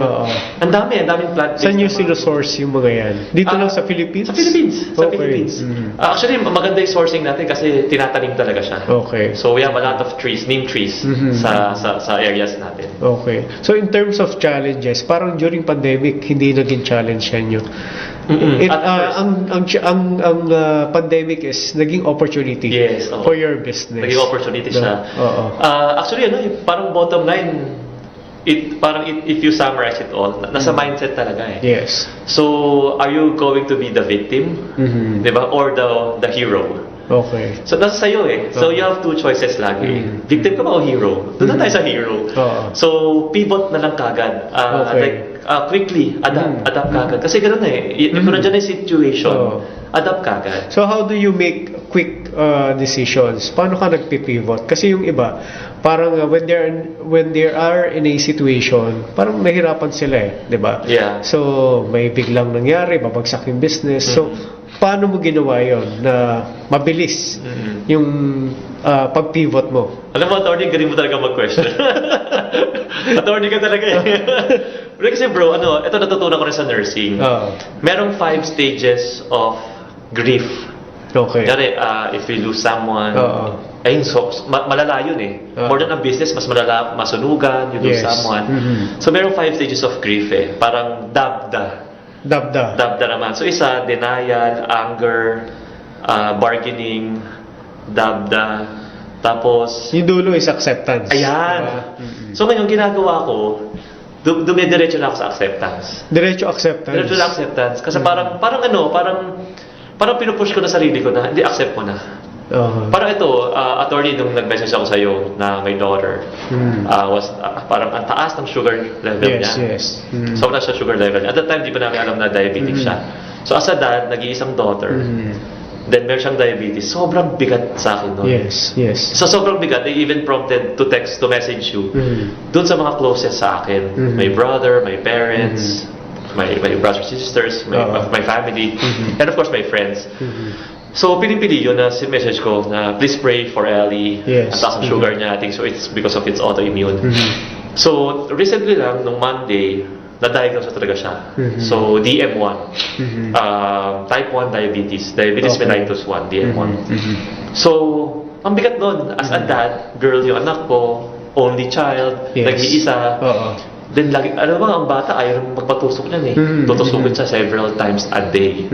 Ang daming plant-based. Saan yung sino-source yung mga yan? Dito lang sa Philippines? Sa Philippines. Actually, maganda yung sourcing natin kasi tinatanim talaga siya. So we have a lot of trees, neem trees, sa areas natin. So in terms of challenges, parang during pandemic, hindi naging challenge yan yun. Ang pandemic is naging opportunity for your business. Naging opportunity siya. Actually, parang bottom line, if you summarize it all, nasa mindset talaga eh. Yes. So, are you going to be the victim? Diba? Or the hero? So, nasa sayo eh. So, you have two choices lagi. Victim ka ba o hero? Doon na tayo sa hero. So, pivot na lang kagad. Quickly, adapt kagad. Kasi gano'n eh. If nandiyan na yung situation, adapt kagad. So, how do you make quick decisions? Paano ka nagpipivot? Kasi yung iba, parang when they are in a situation, parang nahirapan sila eh, 'di ba? Yeah. So, may biglang nangyari, babagsak yung business. So, paano mo ginawa 'yon na mabilis yung pag-pivot mo? Alam mo, attorney, galing mo talaga mag-question. Attorney ka talaga eh. Pero kasi bro, ito natutunan ko rin sa nursing. Merong 5 stages of grief. Dari, if you lose someone, ayun, so, malala yun eh. More than a business, mas malala, masunugan, you lose someone. So, merong 5 stages of grief eh. Parang dabda naman. So, isa, denial, anger, bargaining, dabda, Tapos, Yung dulo is acceptance. ayan. Diba? So ngayon, ginagawa ko, dumidiretso na ako sa acceptance. Diretso acceptance. Diretso na acceptance. Kasi parang pinupush ko na sarili ko na, hindi, accept mo na. Parang ito, attorney, nung nag-message ako sa'yo na my daughter, parang ang taas ng sugar level niya. Yes. Sobrang sa sugar level niya. At that time, di pa namin alam na diabetic siya. So as a dad, nag-iisang daughter, then meron siyang diabetes, sobrang bigat sa akin nun. Yes. So sobrang bigat, they even prompted to message you dun sa mga closest sa akin. My brother, my parents, my brothers and sisters, my family, and of course my friends. So pinipili yun na message ko na please pray for Ellie. Ang taas ng sugar niya, I think so it's because of its autoimmune. So recently lang, nung Monday, na-diagnose talaga siya. So DM1, type 1 diabetes mellitus 1, DM1. So ang bigat nun, as a dad, girl yung anak ko, only child, nag-iisa. Then lagi, alam mo ang bata ayaw nang magpatusok niyan tutusukin siya several times a day.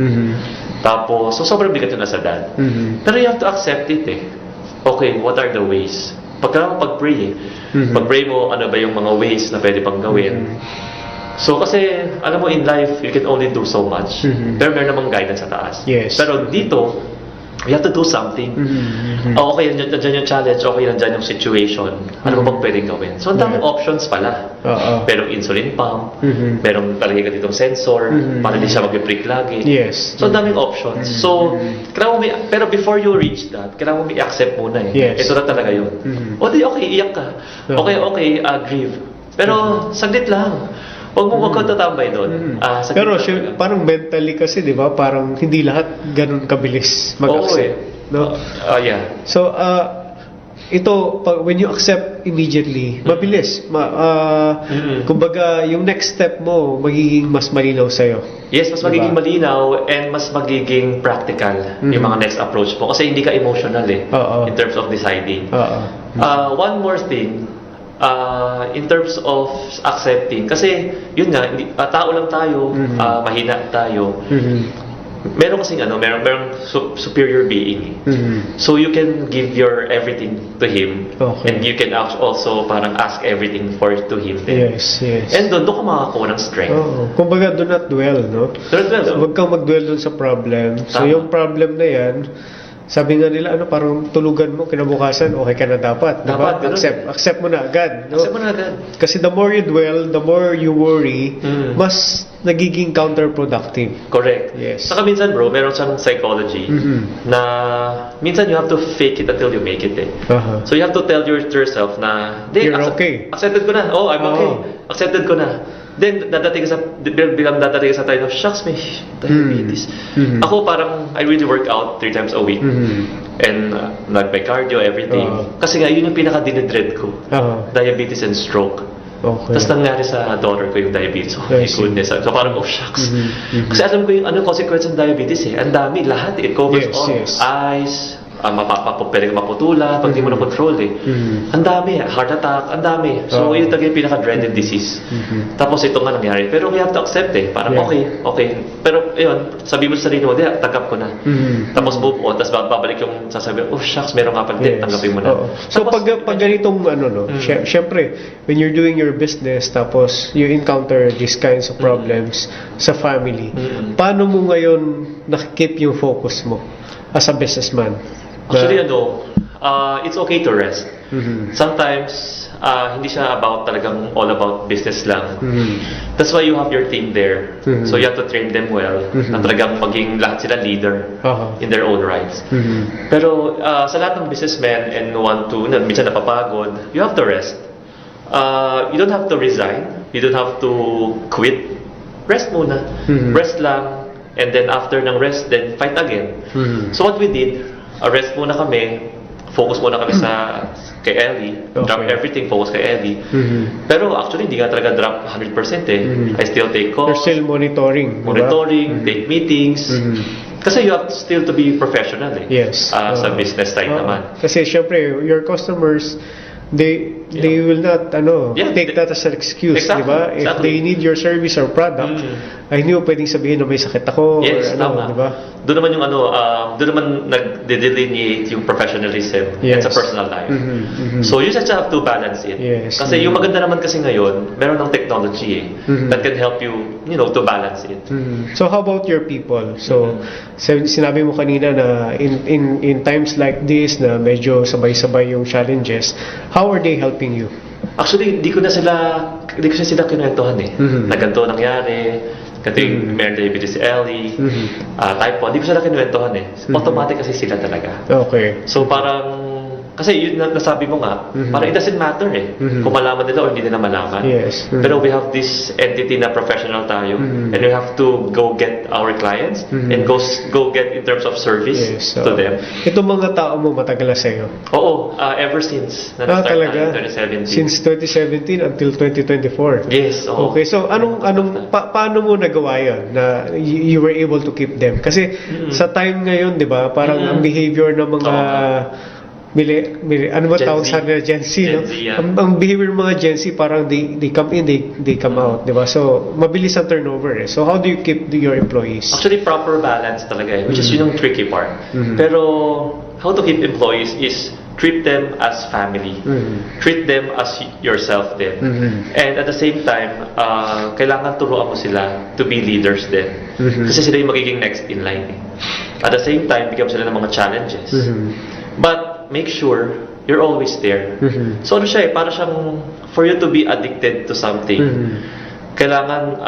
Tapos, so sobrang bigat yun as a dad. Pero you have to accept it Okay, what are the ways? Pag-pray Pag-pray mo, ano ba yung mga ways na pwede pang gawin. So kasi, alam mo, in life, you can only do so much. Pero meron namang guidance sa taas. Pero dito, we have to do something. Okay, nandiyan yung challenge, okay, nandiyan yung situation. Ano ba bang pwedeng gawin? So, ang daming options pala. Merong insulin pump, merong palagay ka ditong sensor, para hindi siya mag-prick lagi. So, ang daming options. So, kailangan mo pero before you reach that, kailangan mo i-accept muna Ito na talaga yun. O di, okay, iyak ka. Okay, grieve. Pero, saglit lang. Huwag ka tatambay doon. Pero parang mentally kasi, di ba? Parang hindi lahat ganun kabilis mag-accept. No? So, ito, when you accept immediately, mabilis. Kumbaga, yung next step mo, magiging mas malinaw sa'yo. Yes, mas magiging malinaw and mas magiging practical yung mga next approach mo. Kasi hindi ka emotional in terms of deciding. One more thing, in terms of accepting, kasi yun nga, tao lang tayo, mahina tayo. Meron kasing merong superior being. So you can give your everything to him, and you can also parang ask everything to him. Yes. And doon ka makakuha ng strength. Kumbaga, do not dwell, no? Huwag kang mag-dwell doon sa problem. So yung problem na yan, sabi nga nila, parang tulugan mo, kinabukasan, okay ka na dapat. Diba? Accept mo na agad. No? Accept mo na agad. Kasi the more you dwell, the more you worry, mas nagiging counterproductive. Correct. Yes. Saka minsan, bro, meron siyang psychology na minsan you have to fake it until you make it So you have to tell yourself na, you're okay. Accepted ko na. I'm okay. Accepted ko na. Then, biglang dadating ka sa tayo, shucks, may diabetes. Ako parang, I really work out 3 times a week. And nag-by cardio, everything. Kasi nga, yun yung pinaka-dinedread ko. Diabetes and stroke. Tapos nangyari sa daughter ko yung diabetes. Oh my goodness. So parang, shucks. Kasi alam ko yung consequence ng diabetes Ang dami, lahat. It covers all. Eyes, pwede ka maputula pag di mo na control Ang dami, heart attack, ang dami. So yun talaga yung pinaka-dreaded disease. Tapos ito nga nangyari. Pero we have to accept Parang okay. Pero yun, sabi mo sa sarili mo, tanggap ko na. Tapos move on, tapos babalik yung sasabi, shucks, meron nga pala tanggapin mo na. So pag ganitong syempre, when you're doing your business, tapos you encounter these kinds of problems sa family, paano mo ngayon nakikip yung focus mo as a businessman? Actually, it's okay to rest. Sometimes, hindi siya talagang all about business lang. That's why you have your team there. So you have to train them well, na talagang maging lahat sila leader in their own rights. Pero sa lahat ng businessmen and minsan napapagod, you have to rest. You don't have to resign. You don't have to quit. Rest muna. Rest lang. And then after ng rest, then fight again. So what we did, rest muna kami, focus muna kami kay Ellie, drop everything, focus kay Ellie. Pero actually, hindi nga talaga drop 100% I still take calls. You're still monitoring. Take meetings. Kasi you have still to be professional Yes. sa business side naman. Kasi syempre, your customers, they will not take that as an excuse, Exactly, di ba? If exactly. they need your service or product, ay hindi mo pwedeng sabihin na may sakit ako Yes, or tama. di ba? Doon naman yung doon naman nag-delineate yung professionalism and Yes. sa personal life. Mhm. So you just have to balance it. Yes. Kasi yung maganda naman kasi ngayon, meron ng technology Mhm. that can help you, to balance it. So how about your people? So sinabi mo kanina na in times like this na medyo sabay-sabay yung challenges, how are they helping you? Actually, di ko na sila kinuwentuhan eh. Na ganito nangyari, ganito yung meron diabetes si Ellie, type 1, di ko sila kinuwentuhan eh. Automatic kasi sila talaga. Okay. So parang, kasi yun nasabi mo nga, parang it doesn't matter eh. Kung malaman nila o hindi nila malaman. Yes. Pero we have this entity na professional tayo, and we have to go get our clients and go get in terms of service Yes, to them. Itong mga tao mo matagal na sa'yo? Oo, ever since na start talaga? na 2017. Since 2017 until 2024? Yes, oo. Okay, so paano mo nagawa yun na you were able to keep them? Kasi sa time ngayon, di ba, parang ang behavior ng mga ano ba Gen tawag Z. sa kanila? Gen Z, no? Gen Z, yeah. Ang behavior ng mga Gen Z, parang they come in, they come out, di ba? So, mabilis ang turnover eh. So, how do you keep your employees? Actually, proper balance talaga eh, which is yun yung tricky part. Pero, how to keep employees is treat them as family. Treat them as yourself din. And at the same time, kailangan turuan mo sila to be leaders din. Kasi sila yung magiging next in line eh. At the same time, bigyan mo sila ng mga challenges. But, make sure you're always there. So ano siya eh, para siyang for you to be addicted to something. Kailangan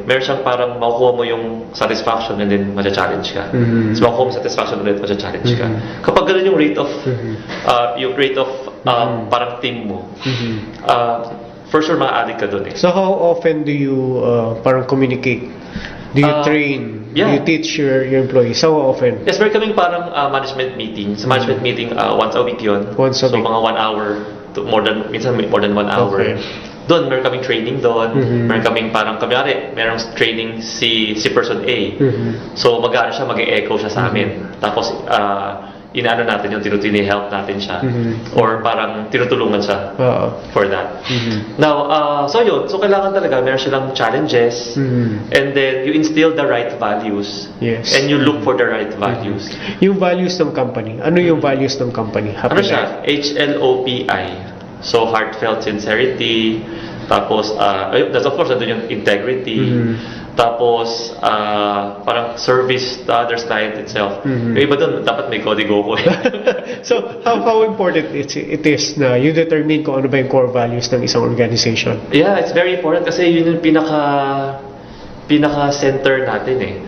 meron siyang parang makukuha mo yung satisfaction and then ma-challenge ka. So makukuha mo satisfaction and then ma-challenge ka. Kapag ganun yung rate of parang team mo, for sure ma-addict ka dun eh. So, how often do you parang communicate? Do you train? Yeah. Do you teach your employees? How often? Yes, meron kaming parang management meeting. Sa management meeting, once a week yun. Once a so, week. mga 1 hour, to minsan more than 1 hour. Okay. Doon, meron kaming training doon. Meron kaming parang, merong training si person A. So, mag-e-echo siya sa amin. Tapos, inaano natin yung help natin siya. Or parang tinutulungan siya for that. Now, so yun. So, kailangan talaga, meron silang challenges. And then, you instill the right values. Yes. And you look for the right values. Yung values ng company. Ano yung values ng company? Ano siya? HLOPI. So, heartfelt sincerity. Tapos, that's of course, nandun yung integrity. Tapos, parang service to others, client itself. Yung iba doon, dapat may kodigo ko eh. So, how important it is na you determine kung ano ba yung core values ng isang organization? Yeah, it's very important kasi yun yung pinaka-center natin eh.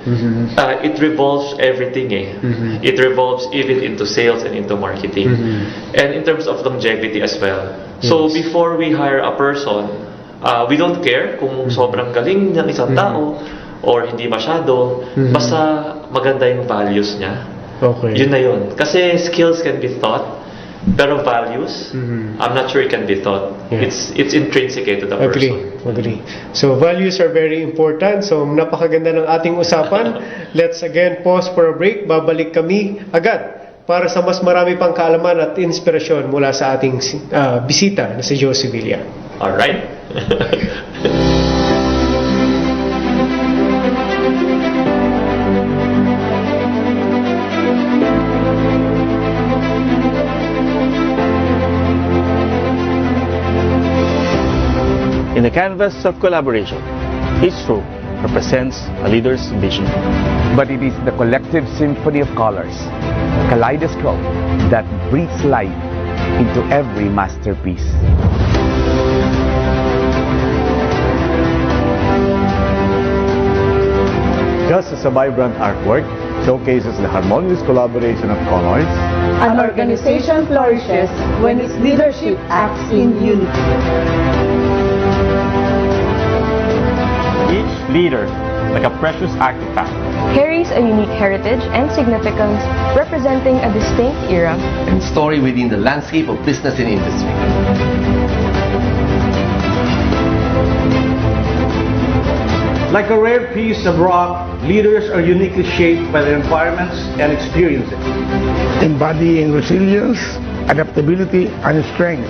It revolves everything eh. It revolves even into sales and into marketing. And in terms of longevity as well. So, before we hire a person, we don't care kung sobrang galing ng isang tao or hindi masyado. Basta maganda yung values niya. Okay. Yun na yun. Kasi skills can be taught, pero values, I'm not sure it can be taught. Yeah. It's intrinsic to the person. Agree. So, values are very important. So, napakaganda ng ating usapan. Let's again pause for a break. Babalik kami agad para sa mas marami pang kaalaman at inspirasyon mula sa ating bisita na si Joe Sevilla. Alright. In the canvas of collaboration, each stroke represents a leader's vision. But it is the collective symphony of colors, kaleidoscope, that breathes life into every masterpiece. Just as a vibrant artwork showcases the harmonious collaboration of colors, An organization flourishes when its leadership acts in unity. each leader, like a precious artifact, carries a unique heritage and significance representing a distinct era and story within the landscape of business and industry. like a rare piece of rock, leaders are uniquely shaped by their environments and experiences. Embodying resilience, adaptability, and strength.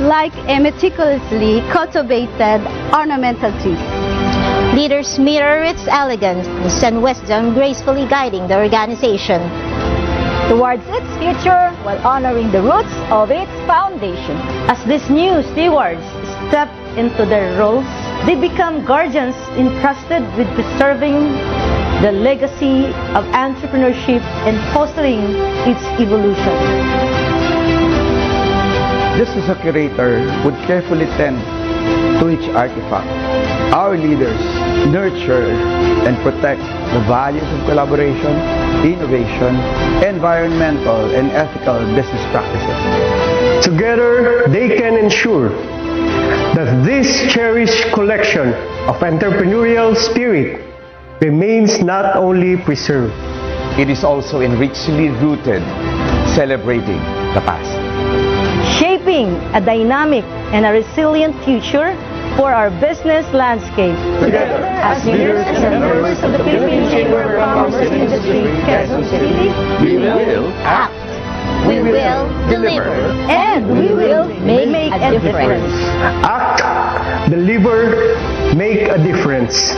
Like a meticulously cultivated ornamental tree. Leaders mirror its elegance and wisdom, gracefully guiding the organization towards its future while honoring the roots of its foundation. As these new stewards step into their roles, they become guardians entrusted with preserving the legacy of entrepreneurship and fostering its evolution. Just as a curator would carefully tend to each artifact, our leaders nurture and protect the values of collaboration, innovation, environmental and ethical business practices. Together, they can ensure that this cherished collection of entrepreneurial spirit remains not only preserved, It is also richly rooted, celebrating the past. Shaping a dynamic and a resilient future for our business landscape. Together, as leaders and members of the Philippine Chamber of Commerce and Industry, Quezon City, we will act, we will deliver, and we will make a difference. Act, deliver, make a difference.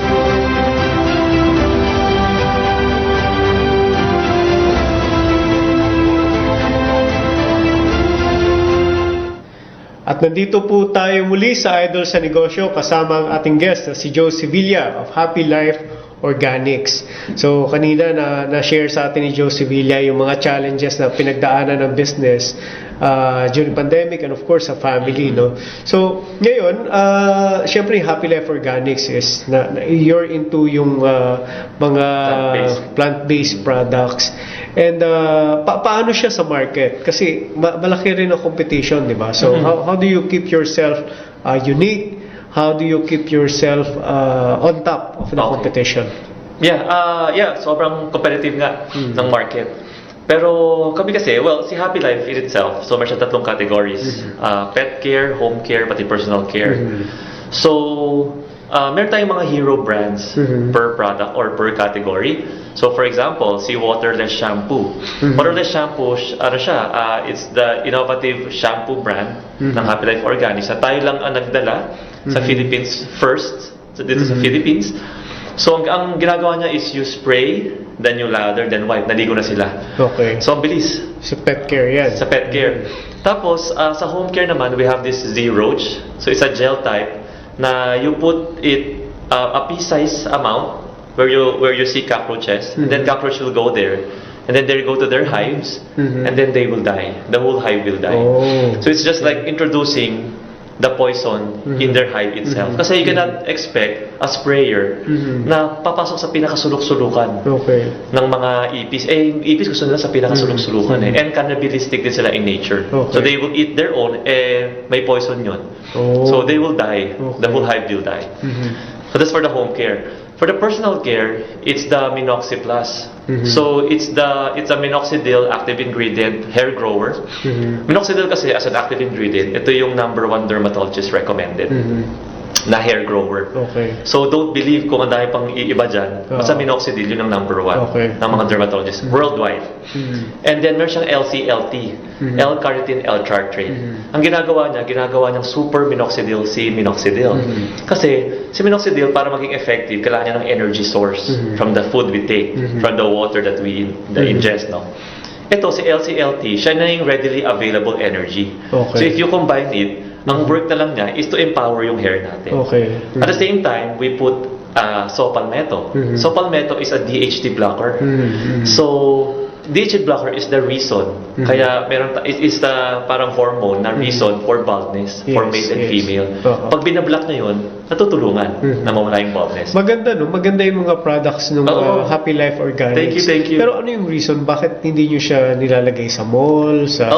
At nandito po tayo muli sa Idol sa Negosyo kasama ang ating guest na si Joe Sevilla of Happy Life Organics. So kanina na-share sa atin ni Joe Sevilla yung mga challenges na pinagdaanan ng business during pandemic and of course sa family, no. So ngayon, syempre Happy Life Organics is you're into yung mga plant-based products. And paano siya sa market? Kasi malaki rin ang competition, di ba? So how do you keep yourself unique? How do you keep yourself on top of the competition? Yeah, sobrang competitive nga ng market. Pero kami kasi, si Happy Life in itself, so meron siya 3 categories. Pet care, home care, pati personal care. So, meron tayong mga hero brands per product or per category. So for example, si Waterless Shampoo. Waterless Shampoo, it's the innovative shampoo brand ng Happy Life Organics. Tayo lang ang nagdala sa Philippines first, dito sa Philippines. So ang ginagawa niya is you spray, then you lather, then wipe. Naligo na sila. Okay. So ang bilis. Sa pet care yan. Sa pet care. Tapos, sa home care naman, we have this Z-Roach. So it's a gel type na you put it a pea-size amount where you see cockroaches, and then cockroach will go there, and then they go to their hives, and then they will die. The whole hive will die. So it's just like introducing the poison in their hive itself. Kasi you cannot expect a sprayer na papasok sa pinakasulok-sulukan ng mga ipis. Yung ipis gusto nila sa pinakasulok-sulukan and cannibalistic din sila in nature. So they will eat their own, may poison yun. So they will die. The whole hive will die. So that's for the home care. For the personal care, it's the Minoxi Plus. So it's a minoxidil active ingredient hair grower. Minoxidil kasi as an active ingredient, ito yung #1 dermatologist recommended na hair grower. So don't believe kung ang dami pang iiba dyan. Basta minoxidil yun ang #1 ng mga dermatologists worldwide. And then meron siyang LCLT, L-carnitine L-tartrate. Ang ginagawa niyang super minoxidil si minoxidil. Kasi si minoxidil para maging effective, kailangan niya ng energy source from the food we take, from the water that we ingest, no? Ito si LCLT, siya na yung readily available energy. So if you combine it, ang work na lang niya is to empower yung hair natin. At the same time, we put saw palmetto. Saw palmetto is a DHT blocker. So DHT blocker is the reason. Kaya it is the parang hormone na reason for baldness for male and female. Pag binablock na yun, natutulungan na mawala yung baldness. Maganda, no? Maganda yung mga products ng Happy Life Organics. Thank you. Pero ano yung reason bakit hindi nyo siya nilalagay sa mall, sa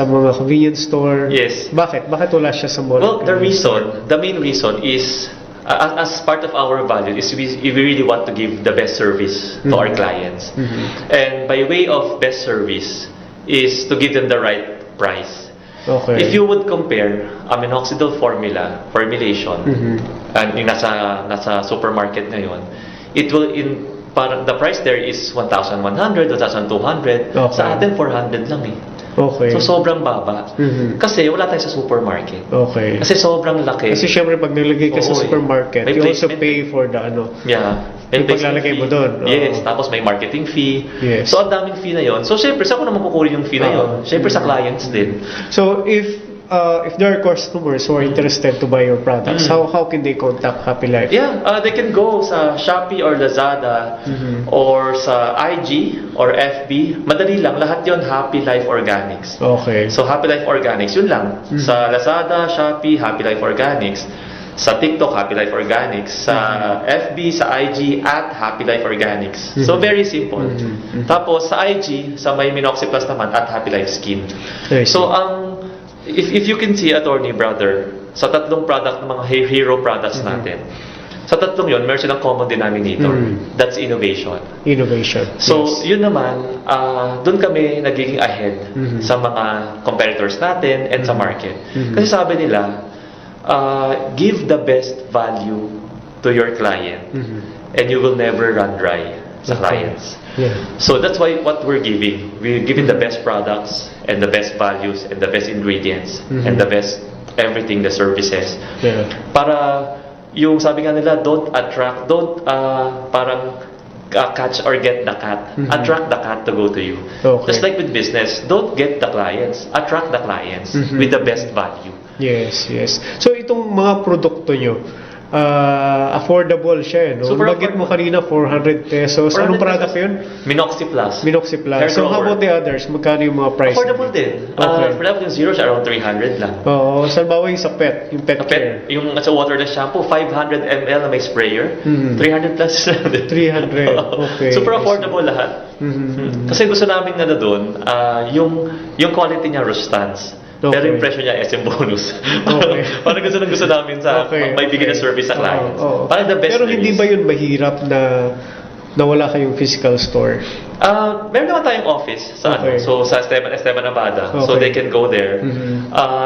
mga convenience store? Yes. Bakit wala siya sa mall? Well, the main reason is as part of our value is we really want to give the best service to our clients. And by way of best service is to give them the right price. If you would compare a minoxidil formulation and yung nasa supermarket ngayon, it will parang the price there is 1,100, 1,200. Okay. Sa atin 400 lang eh. Okay. So sobrang baba. Kasi wala tayo sa supermarket. Okay. Kasi sobrang laki. Kasi syempre pag nilagay ka sa Oo, supermarket, may you also placement pay for the ano. Yeah. Yung paglalagay mo doon. Yes, tapos may marketing fee. Yes. So ang daming fee na yon. So syempre, saan ko naman kukunin yung fee na yon? Syempre sa clients din. So if there are customers who are interested to buy your products, how can they contact Happy Life? Yeah, they can go sa Shopee or Lazada or sa IG or FB. Madali lang, lahat yon Happy Life Organics. Okay. So Happy Life Organics, yun lang. Sa Lazada, Shopee, Happy Life Organics. Sa TikTok, Happy Life Organics. Sa FB, sa IG, at Happy Life Organics. So very simple. Tapos sa IG, sa may Minoxy Plus naman, at Happy Life Skin. So if you can see, attorney brother, sa tatlong product ng mga hero products natin, sa tatlong yon, meron silang common denominator. That's innovation. Innovation. So, yun naman, doon kami nagiging ahead sa mga competitors natin and sa market. Kasi sabi nila, give the best value to your client and you will never run dry sa clients. Yeah. So that's why what we're giving. We're giving the best products and the best values and the best ingredients and the best everything, the services. Yeah. Para yung sabi nga nila, don't parang catch or get the cat. Attract the cat to go to you. Okay. Just like with business, don't get the clients, attract the clients with the best value. Yes, yes. So itong mga produkto nyo, affordable siya, no? Super Bagit mo kanina 400 pesos. 400 Anong product yun? Minoxy Plus. Minoxy Plus. Hair So how grower. about the others? Magkano yung mga price? Affordable din. Okay. For example, yung zero siya around 300 lang. Oo. Saan ba yung sa pet? Yung pet care? Yung sa waterless shampoo, 500 ml na may sprayer, 300 plus. 300. Okay. Super affordable lahat. Kasi gusto namin na doon, yung quality niya Rustans. Okay. Pero yung presyo niya SM bonus. Okay. Parang gusto namin sa may bigyan na service sa clients. Parang the best. Pero hindi ba yun mahirap na wala kayong physical store? Meron naman tayong office sa so sa Esteban Abada. Okay. So they can go there.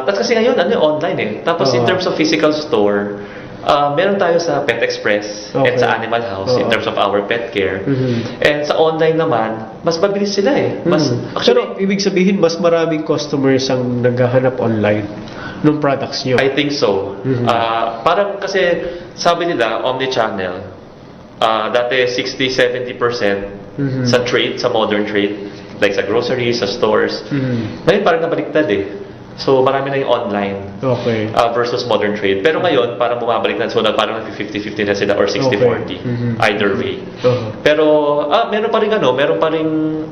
Tapos kasi ngayon online eh. Tapos in terms of physical store, meron tayo sa Pet Express and sa Animal House in terms of our pet care. And sa online naman, mas mabilis sila eh. Pero ibig sabihin, mas maraming customers ang naghahanap online ng products nyo. I think so. Parang kasi sabi nila, omnichannel, dati 60-70% sa trade, sa modern trade, like sa groceries, sa stores. Ngayon parang nabaliktad eh. So, marami na yung online versus modern trade. Pero ngayon, parang bumabalik na. So, parang 50-50 na sila or 60-40. Either way. Pero, meron pa rin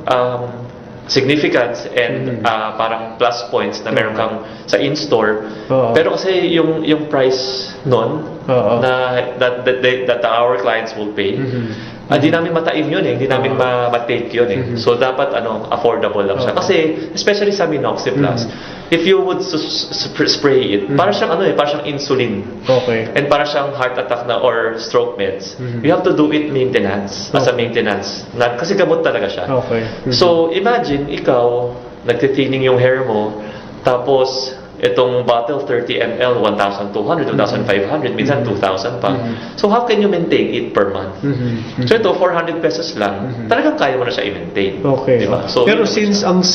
significance and parang plus points na meron kang sa in-store. Pero kasi yung price nun that our clients will pay, hindi namin mataim yun eh. Hindi namin ma-take yun eh. So, dapat affordable lang siya. Kasi, especially sa Minoxy Plus, if you would spray it, para siyang para siyang insulin. Okay. And para siyang heart attack na or stroke meds. You have to do it maintenance, as a maintenance. Kasi gamot talaga siya. Okay. So, imagine, ikaw, nagtithinning yung hair mo, tapos, itong bottle 30 ml, 1,200, 1,500, minsan 2,000 pa. So, how can you maintain it per month? So, ito, 400 pesos lang, talagang kaya mo na siya i-maintain. Okay. Diba? So, pero since ang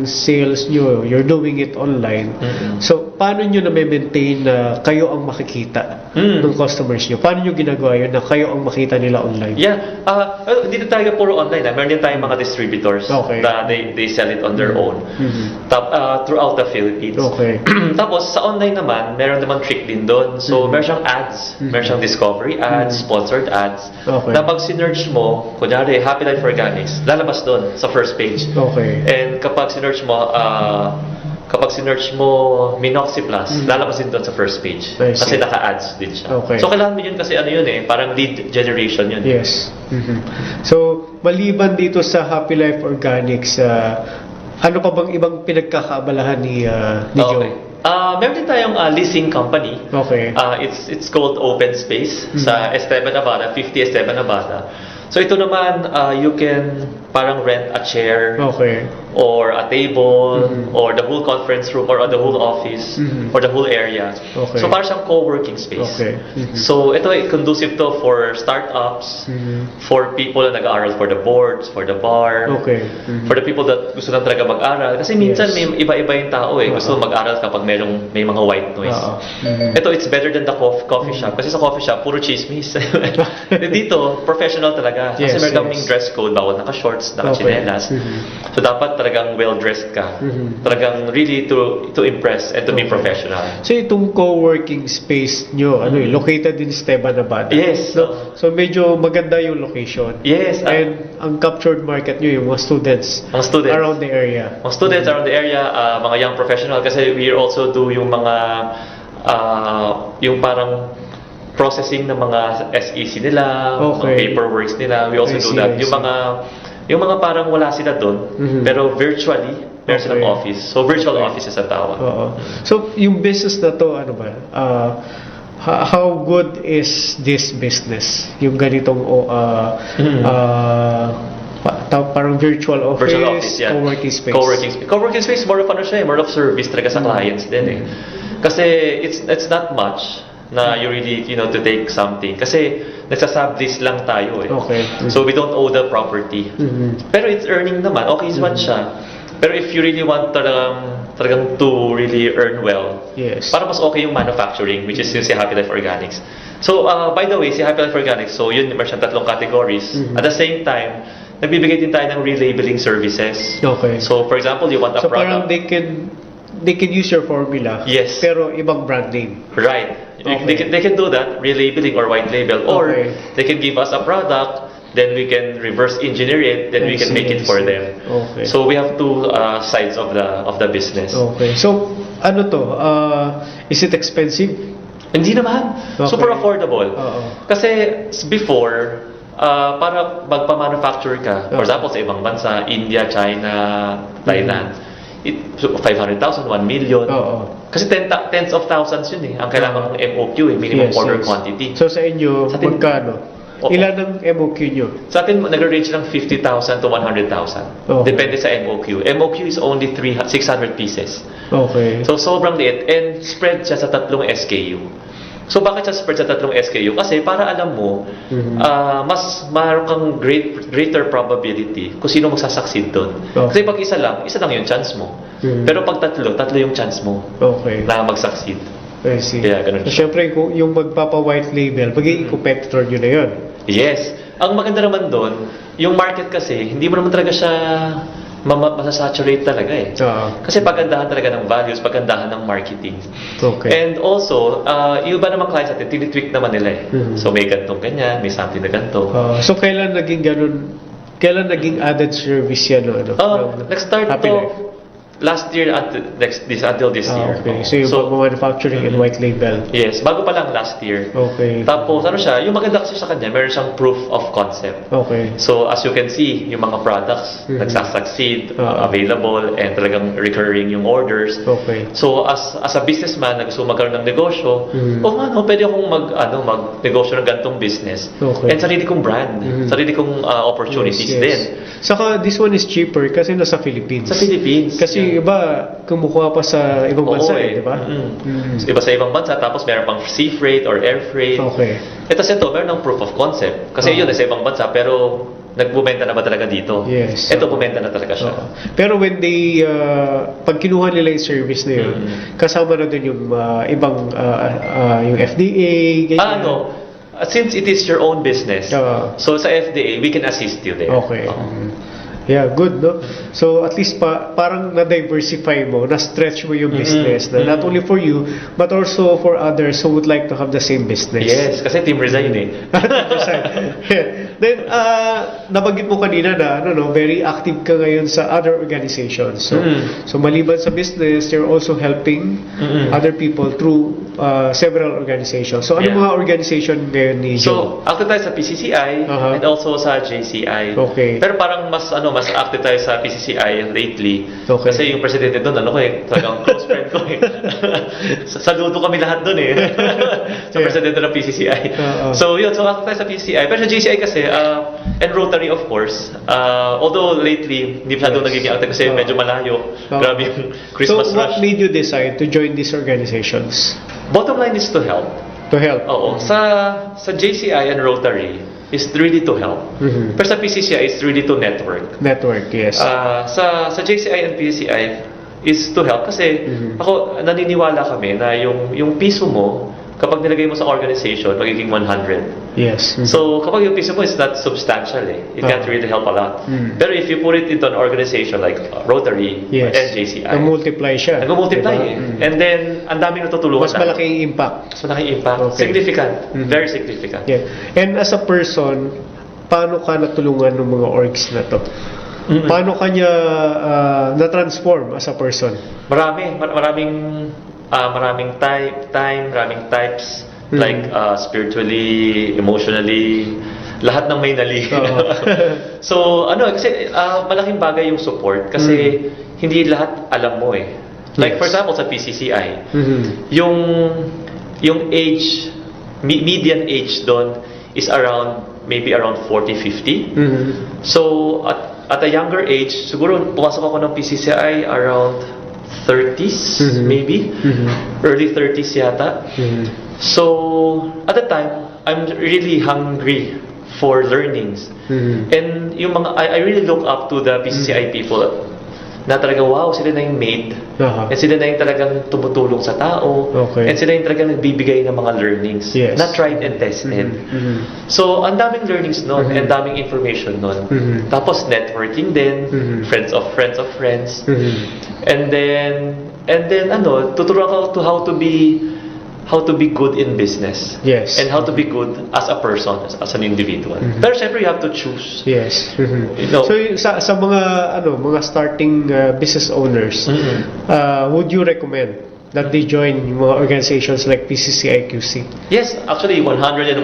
sales nyo, you're doing it online, so, paano nyo na-maintain na kayo ang makikita ng customers nyo? Paano nyo ginagawa yun na kayo ang makita nila online? Yeah. Hindi na tayo puro online. Meron din tayong mga distributors na they sell it on their own throughout the Philippines. Okay. Tapos, sa online naman, meron naman trick din doon. So, meron siyang ads. Meron siyang discovery ads, sponsored ads. Okay. Na pag sinerge mo, kunyari, Happy Life Organics, lalabas doon sa first page. Okay. And kapag sinerge mo Minoxy Plus, lalabas din doon sa first page. Kasi naka-ads din siya. Okay. So, kailangan mo yun kasi parang lead generation yun. Yes. So, maliban dito sa Happy Life Organics, ano pa bang ibang pinagkakaabalahan ni Joe? Meron din tayong leasing company. Okay. It's called Open Space sa Esteban Abada, 50 Esteban Abada. So ito naman, you can parang rent a chair Okay. or a table or the whole conference room or the whole office or the whole area. Okay. So parang siyang co-working space. Okay. So ito ay conducive to for startups, for people na nag-aaral for the boards, for the bar, Okay. for the people that gusto lang talaga mag-aral. Kasi minsan may iba-iba yung tao gusto mag-aral kapag may mga white noise. Ito, it's better than the coffee shop. Kasi sa coffee shop, puro chismis. Dito, professional talaga. Kasi may kaming dress code, bawal naka-shorts, naka-chinelas. So dapat talagang well-dressed ka. Talagang really to impress and to be professional. So itong co-working space nyo, located in Esteban, Nevada. Yes. So medyo maganda yung location. Yes. And ang captured market nyo yung mga students, around the area. Mga students around the area, mga young professional, kasi we also do yung mga yung parang processing ng mga SEC nila, mga paperworks nila. We also do that. Yung mga parang wala sila doon, pero virtually, meron silang office. So, virtual offices ang tawag. So, yung business na to, ano ba? How good is this business? Yung ganitong parang virtual office, yeah. co-working space. Co-working space, more of more of service talaga sa clients din Kasi it's not much na you really, to take something. Kasi nagsasublease lang tayo So we don't owe the property. Pero it's earning naman. Okay naman siya. Pero if you really want talagang to really earn well, para mas okay yung manufacturing, which is yung si Happy Life Organics. So, by the way, si Happy Life Organics, so yun, meron siyang 3 categories. At the same time, nagbibigay din tayo ng relabeling services. Okay. So, for example, you want a so product. So, parang they can use your formula. Yes. Pero ibang brand name. Right. They can do that, relabeling or white label. Or they can give us a product, then we can reverse engineer it, then we can make it for them. Okay. So we have two sides of the business. Okay. So ano to? Is it expensive? Hindi naman. Super affordable. Kasi before, para magpa-manufacture ka, for example sa ibang bansa, India, China, Thailand, 500,000, 1 million. Kasi tens of thousands yun ang kailangan ng MOQ minimum order quantity. So sa inyo, magkano? Ilan ang MOQ nyo? Sa atin, nag-range ng 50,000 to 100,000. Depende sa MOQ. MOQ is only 600 pieces. Okay. So sobrang liit and spread siya sa 3 SKU. So bakit siya spread sa 3 SKU? Kasi para alam mo, mas mayroon kang greater probability kung sino magsasucceed doon. Kasi pag isa lang yung chance mo. Pero pag tatlo yung chance mo na mag-succeed. I see. Kaya ganun So, syempre, yung magpapa-white label, magiging competitor nyo na yun. Yes. Ang maganda naman doon, yung market kasi, hindi mo naman talaga siya masasaturate talaga Kasi pagandahan talaga ng values, pagandahan ng marketing. Okay. And also, yung iba naman clients natin, tinitweak naman nila So may gantong ganyan, may something na ganito. So kailan naging ganun? Kailan naging added service yan? Nag-start to last year until this year. Okay. So yung manufacturing and white label. Yes, bago pa lang last year. Okay. Tapos yung maganda kasi sa kanya, meron siyang proof of concept. Okay. So as you can see, yung mga products nagsasucceed, available, and talagang recurring yung orders. Okay. So as a businessman na gusto magkaroon ng negosyo, pwede akong mag-negosyo ng gantong business. Okay. And sarili kong brand, sarili kong opportunities din. Saka this one is cheaper kasi nasa Philippines. Sa Philippines. Kasi iba kumukuha pa sa ibang bansa, di ba? So, iba sa ibang bansa, tapos meron pang sea freight or air freight. Okay. Ito meron ng proof of concept. Kasi yun sa ibang bansa, pero nagbumenta na ba talaga dito? Yes. Ito, bumenta na talaga siya. Pero when they, pag kinuha nila yung service na yun, kasama na dun yung ibang, yung FDA, ganyan. Since it is your own business, so sa FDA, we can assist you there. Okay. Yeah, good, no? So, at least parang na-diversify mo, na-stretch mo yung business, na not only for you, but also for others who would like to have the same business. Yes, kasi Team Resign Then, nabanggit mo kanina na, very active ka ngayon sa other organizations. So maliban sa business, you're also helping other people through several organizations. So, ano mga organization ngayon ni Joe? So, active tayo sa PCCI and also sa JCI. Okay. Pero parang mas active tayo sa PCCI lately. Kasi yung presidente doon, talagang close friend ko Saludo kami lahat doon eh. Sa presidente ng PCCI. So yun, so ako tayo sa PCCI. Pero sa GCI kasi, and Rotary of course, although lately, hindi masyadong nagiging active kasi medyo malayo. Grabe yung Christmas So rush. what made you decide to join these organizations? Bottom line is to help. To help? Oo. Sa JCI and Rotary, is really to help. Pero sa PCCI, it's really to network. Network, yes. Sa JCI and PCCI, is to help kasi ako naniniwala kami na yung piso mo kapag nilagay mo sa organization magiging 100. Yes. So kapag yung piso mo is not substantial it can't really help a lot. Pero if you put it into an organization like Rotary and JCI, nag-multiply siya. Nag-multiply And then ang daming natutulungan. Mas malaking impact. Mas malaking impact. Significant. Very significant. Yeah. And as a person, paano ka natulungan ng mga orgs na to? Paano kanya na-transform as a person? Maraming types like spiritually, emotionally, lahat ng may nali. So kasi malaking bagay yung support kasi hindi lahat alam mo eh. Like for example sa PCCI, yung age, median age doon is maybe around 40-50. So at a younger age, siguro pumasok ako ng PCCI around 30s, maybe. Early 30s yata. So, at the time, I'm really hungry for learnings. And yung I really look up to the PCCI people na talaga, wow, sila na yung maid. And sila na yung talagang tumutulong sa tao. And sila yung talagang nagbibigay ng mga learnings. Na tried and tested. So, ang daming learnings nun, and daming information nun. Tapos, networking din, friends of friends. And then tuturuan ako to how to be good in business. Yes. And how to be good as a person, as an individual. Pero syempre you have to choose. Yes. You know, So sa mga starting business owners, would you recommend that they join mga organizations like PCCI QC? Yes, actually 101%.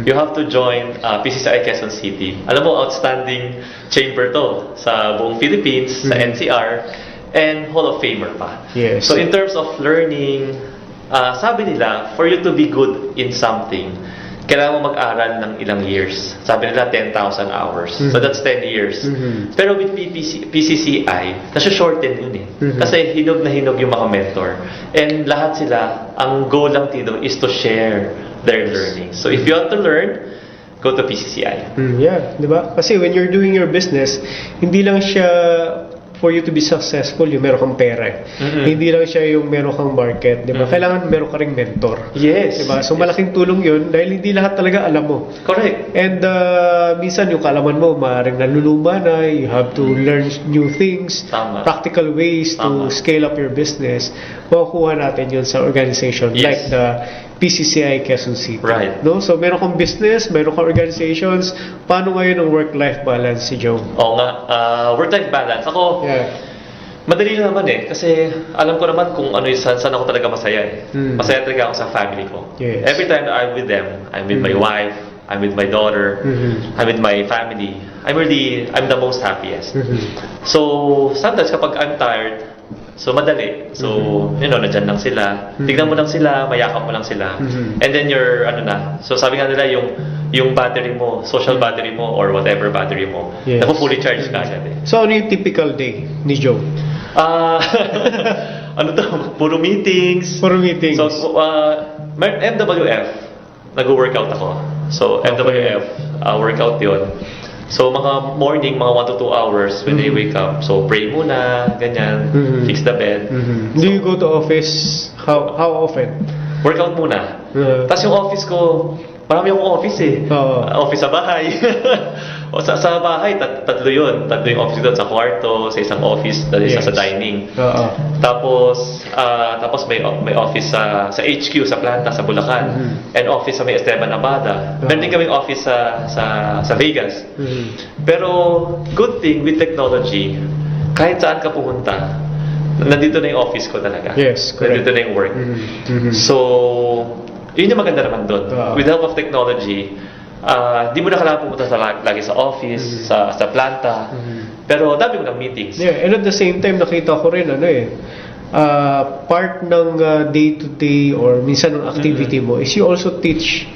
You have to join PCCI Quezon City. Alam mo, outstanding chamber to sa buong Philippines, sa NCR, and Hall of Famer pa. Yes. So in terms of learning, sabi nila, for you to be good in something, kailangan mo mag-aral ng ilang years. Sabi nila 10,000 hours. So that's 10 years. Pero with PCCI, nasa-shorten yun eh. Kasi hinog na hinog yung mga mentor. And lahat sila, ang goal lang dito is to share their learning. So if you want to learn, go to PCCI. Yeah, di ba? Kasi when you're doing your business, hindi lang siya for you to be successful, yung meron kang pera. Hindi lang siya yung meron kang market, di ba? Kailangan meron ka ring mentor. Yes. Di ba? So malaking tulong yun dahil hindi lahat talaga alam mo. Correct. And minsan yung kaalaman mo, maaaring naluluma na, you have to learn new things, practical ways to scale up your business. Makukuha natin yun sa organization like the PCCI Quezon City. Right. No? So meron kang business, meron kang organizations. Paano ngayon ang work-life balance si Joe? Oo nga. Work-life balance. Ako, madali na naman eh. Kasi alam ko naman kung ano saan ako talaga masaya eh. Masaya talaga ako sa family ko. Yes. Every time that I'm with them, I'm with my wife, I'm with my daughter, I'm with my family. I'm the most happiest. So, sometimes kapag I'm tired, so madali. So, nandyan lang sila. Tignan mo lang sila, mayakap mo lang sila. And then so sabi nga nila yung battery mo, social battery mo, or whatever battery mo, fully charge ka agad eh. So, ano yung typical day ni Joe? Puro meetings. So, MWF, nag-workout ako. So, MWF, workout yun. So, mga morning, mga 1 to 2 hours when they wake up. So, pray muna, ganyan, fix the bed. Do you go to office? How often? Workout muna. Tapos yung office ko, marami akong office eh. Office sa bahay. O sa bahay, tatlo yun. Tatlo yung office doon sa kwarto, sa isang office, isa sa dining. Tapos may office sa HQ, sa planta, sa Bulacan. And office sa may Esteban Abada. Meron din kaming office sa Vegas. Pero good thing with technology, kahit saan ka pumunta, nandito na yung office ko talaga. Yes, correct. Nandito na yung work. So, yun yung maganda naman doon. With help of technology, di mo na kailangan pumunta lagi sa office, sa planta. Pero dami mo ng meetings. Yeah, and at the same time, nakita ko rin, part ng day-to-day or minsan ng activity mo is you also teach.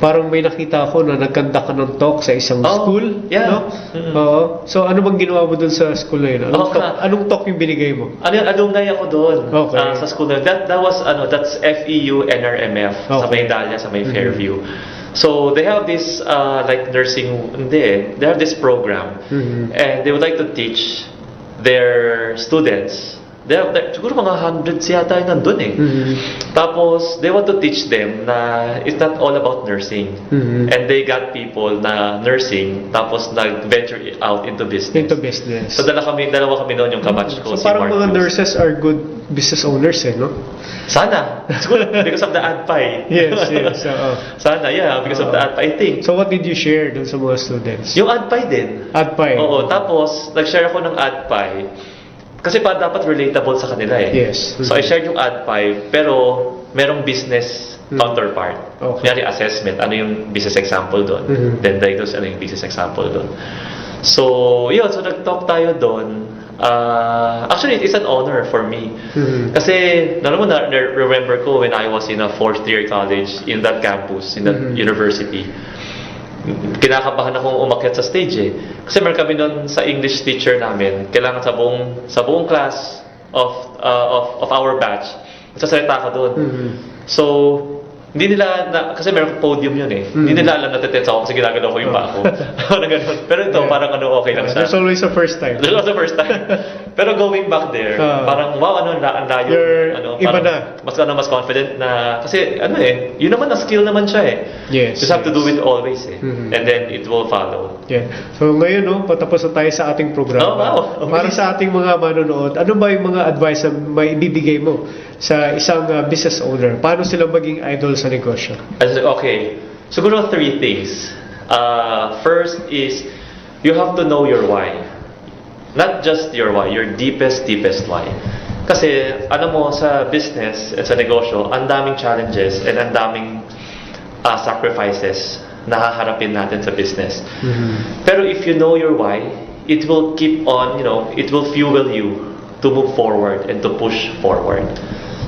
Parang may nakita ako na nagkanta ka ng talk sa isang school. Yeah. No? Oo. So, ano bang ginawa mo dun sa school na yun? Anong talk yung binigay mo? Alumni ako doon Okay. sa school na. That's FEU NRMF sa may Dahlia, sa may Fairview. So they have this like nursing, they have this program, and they would like to teach their students. Siguro mga hundreds yata yung nandun eh. Tapos, they want to teach them na it's not all about nursing. And they got people na nursing, tapos nag-venture out into business. Into business. So, dalawa kami noon yung kabatch ko. So, parang mga nurses are good business owners eh, no? Sana. Siguro, because of the AdPi. Yes. Sana, yeah, because of the AdPi, I think. So, what did you share dun sa mga students? Yung AdPi din. AdPi. Oo, tapos, nag-share ako ng AdPi. Kasi dapat relatable sa kanila eh. Yes. So I shared yung AdPi, pero merong business counterpart. Kunyari assessment, ano yung business example doon. Then diagnose, ano yung business example doon. So, yun. So nag-talk tayo doon. Actually, it's an honor for me. Kasi, remember ko when I was in a 4th year college in that campus, in that university. Kinakabahan akong umakyat sa stage eh. Kasi meron kami noon sa English teacher namin, kailangan sa buong class of our batch, magsasalita ka doon. So, hindi nila, kasi meron podium yun eh. Hindi nila alam na tense ako kasi ginagalaw ko yung paa ko. Pero ito, parang okay lang siya. There's always a first time. There's always a first time. Pero going back there, parang wow, ang layo. Iba na. Mas confident na, kasi yun naman na skill naman siya eh. Yes. Just have to do it always eh. And then it will follow. Yeah. So ngayon, patapos na tayo sa ating programa. Para sa ating mga manonood, ano ba yung mga advice na may ibibigay mo sa isang business owner? Paano sila maging idol sa negosyo? Okay. Siguro 3 things. First is, you have to know your why. Not just your why, your deepest why. Kasi, mo, sa business at sa negosyo, ang daming challenges and ang daming sacrifices na haharapin natin sa business. Pero if you know your why, it will keep on, it will fuel you to move forward and to push forward.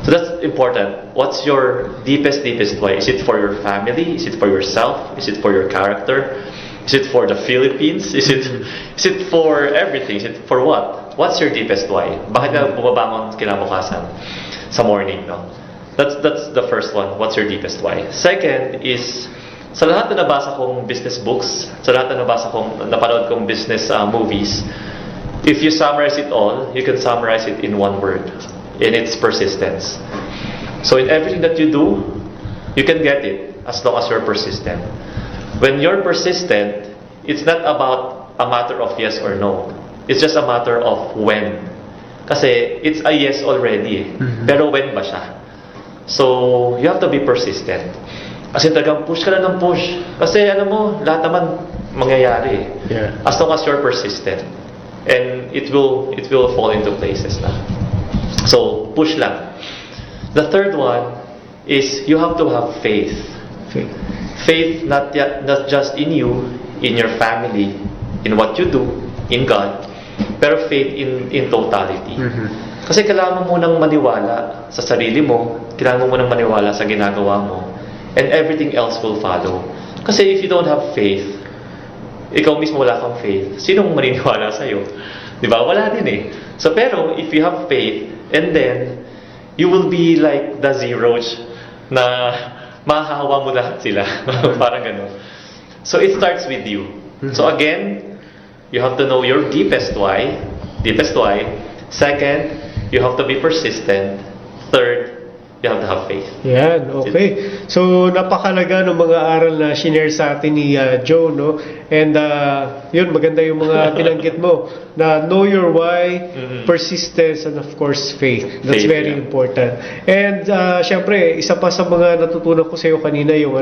So that's important. What's your deepest why? Is it for your family? Is it for yourself? Is it for your character? Is it for the Philippines? Is it for everything? Is it for what? What's your deepest why? Bakit ka bumabangon kinabukasan sa morning, no? That's the first one. What's your deepest why? Second is, sa lahat na nabasa kong business books, sa lahat na napanood kong business movies, if you summarize it all, you can summarize it in one word. And it's persistence. So in everything that you do, you can get it as long as you're persistent. When you're persistent, it's not about a matter of yes or no. It's just a matter of when. Kasi it's a yes already. Pero when ba siya? So you have to be persistent. Kasi talagang push ka lang ng push. Kasi lahat naman mangyayari. Yeah. As long as you're persistent. And it will fall into places na. So, push lang. The third one is you have to have faith. Faith not just in you, in your family, in what you do, in God, pero faith in totality. Kasi kailangan mo munang maniwala sa sarili mo, kailangan mo munang maniwala sa ginagawa mo, and everything else will follow. Kasi if you don't have faith, ikaw mismo wala kang faith, sinong maniniwala sa'yo? Diba? Wala din eh. So, pero if you have faith, and then, you will be like the zeros na mahahawa mo lahat sila. Parang gano'n. So, it starts with you. So, again, you have to know your deepest why. Second, you have to be persistent. Third, you have to have faith. Yan, okay. So, napakalaga ng mga aral na shinare sa atin ni Joe, no? And, yun, maganda yung mga binanggit mo na know your why, persistence, and of course, faith. That's very important. And, syempre, isa pa sa mga natutunan ko sa iyo kanina yung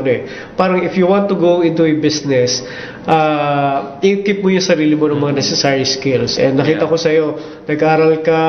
parang if you want to go into a business, i-keep mo yung sarili mo ng mga necessary skills. And nakita ko sa iyo, nag-aral ka,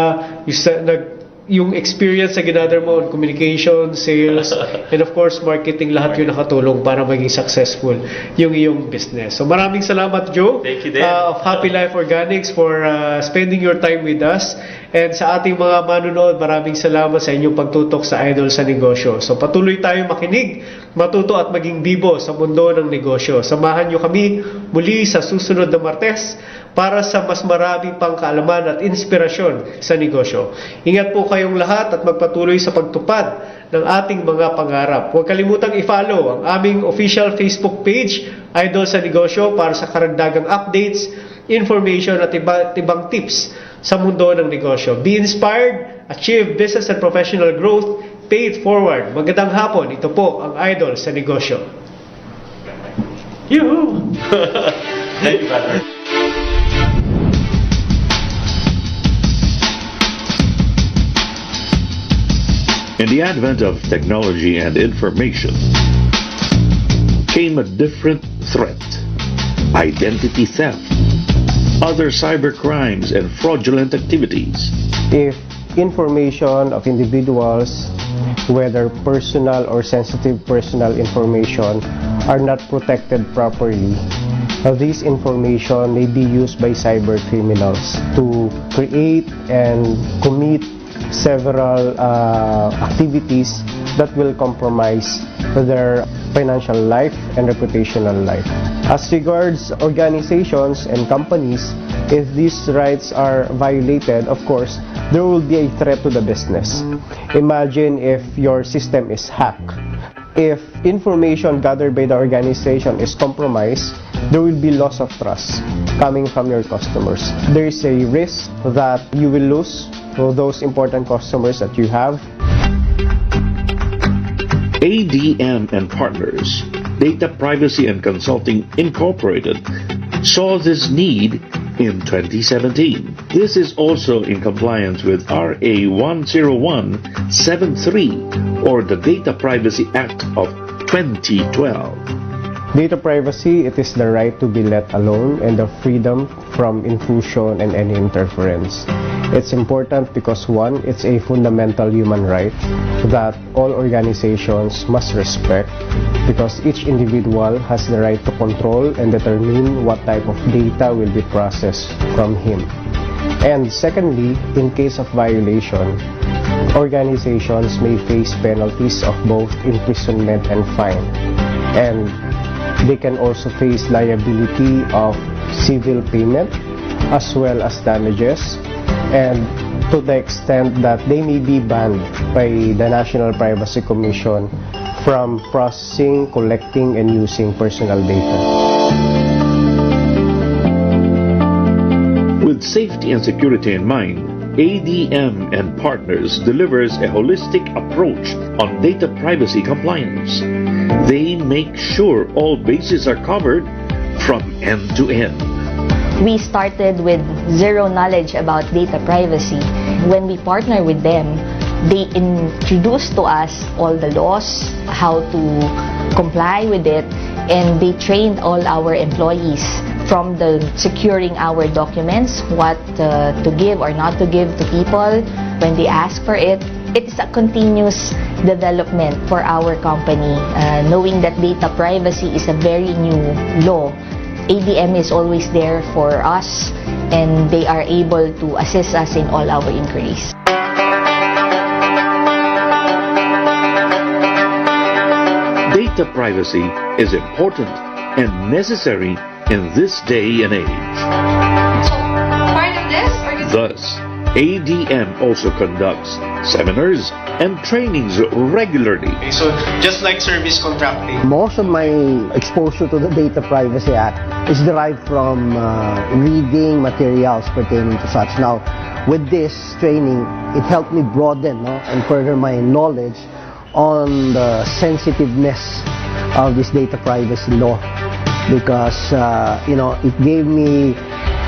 yung experience na ginather mo on communication, sales, and of course, marketing, lahat yun nakatulong para maging successful yung iyong business. So maraming salamat, Joe, Thank you din. of Happy Life Organics for spending your time with us. And sa ating mga manunood, maraming salamat sa inyong pagtutok sa Idol sa Negosyo. So patuloy tayong makinig, matuto at maging bibo sa mundo ng negosyo. Samahan nyo kami muli sa susunod na Martes para sa mas marami pang kaalaman at inspirasyon sa negosyo. Ingat po kayong lahat at magpatuloy sa pagtupad ng ating mga pangarap. Huwag kalimutang i-follow ang aming official Facebook page, Idol sa Negosyo, para sa karagdagang updates, information at ibang tips sa mundo ng negosyo. Be inspired, achieve business and professional growth, pay it forward. Magandang hapon, ito po ang Idol sa Negosyo. Yoo-hoo! Thank you, Brother. In the advent of technology and information came a different threat: identity theft, other cyber crimes, and fraudulent activities. If information of individuals, whether personal or sensitive personal information, are not protected properly, this information may be used by cyber criminals to create and commit several activities that will compromise their financial life and reputational life. As regards organizations and companies, if these rights are violated, of course, there will be a threat to the business. Imagine if your system is hacked. If information gathered by the organization is compromised, there will be loss of trust coming from your customers. There is a risk that you will lose those important customers that you have. ADM and Partners, Data Privacy and Consulting Incorporated, saw this need in 2017. This is also in compliance with RA 10173, or the Data Privacy Act of 2012. Data privacy, it is the right to be let alone and the freedom from intrusion and any interference. It's important because, one, it's a fundamental human right that all organizations must respect, because each individual has the right to control and determine what type of data will be processed from him. And secondly, in case of violation, organizations may face penalties of both imprisonment and fine. And they can also face liability of civil payment as well as damages, and to the extent that they may be banned by the National Privacy Commission from processing, collecting, and using personal data. With safety and security in mind, ADM and Partners delivers a holistic approach on data privacy compliance. They make sure all bases are covered from end to end. We started with zero knowledge about data privacy. When we partner with them, they introduce to us all the laws, how to comply with it, and they trained all our employees from the securing our documents, what to give or not to give to people when they ask for it. It's a continuous development for our company, knowing that data privacy is a very new law. ADM is always there for us, and they are able to assist us in all our inquiries. Data privacy is important and necessary in this day and age. Thus, ADM also conducts seminars and trainings regularly. So, just like service contracting. Most of my exposure to the Data Privacy Act is derived from reading materials pertaining to such. Now, with this training, it helped me broaden and further my knowledge on the sensitiveness of this data privacy law, because it gave me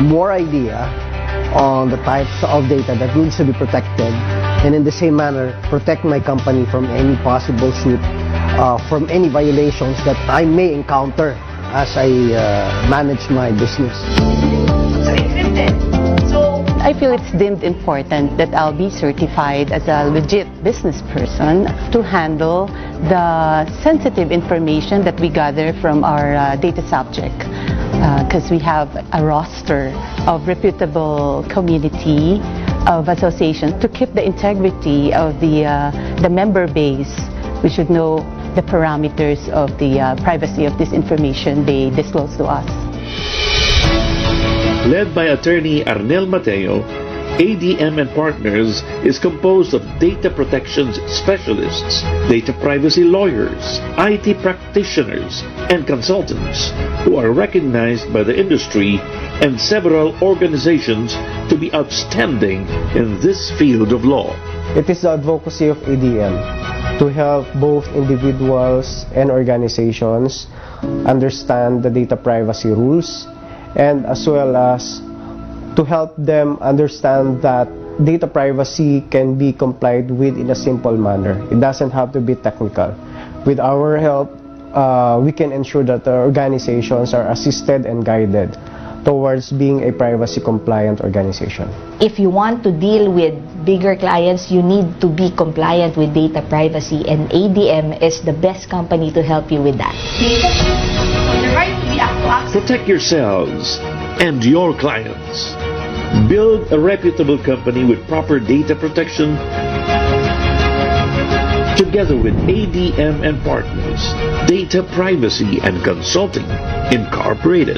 more idea on the types of data that needs to be protected, and in the same manner protect my company from any possible suit, from any violations that I may encounter as I manage my business. So encrypted. So I feel it's deemed important that I'll be certified as a legit business person to handle the sensitive information that we gather from our data subject. Because we have a roster of reputable community of associations to keep the integrity of the member base. We should know the parameters of the privacy of this information they disclose to us. Led by attorney Arnel Mateo, ADM and Partners is composed of data protection specialists, data privacy lawyers, IT practitioners, and consultants who are recognized by the industry and several organizations to be outstanding in this field of law. It is the advocacy of ADM to help both individuals and organizations understand the data privacy rules, and as well as to help them understand that data privacy can be complied with in a simple manner. It doesn't have to be technical. With our help, we can ensure that the organizations are assisted and guided towards being a privacy compliant organization. If you want to deal with bigger clients, you need to be compliant with data privacy, and ADM is the best company to help you with that. Protect yourselves and your clients. Build a reputable company with proper data protection together with ADM and Partners, Data Privacy and Consulting Incorporated.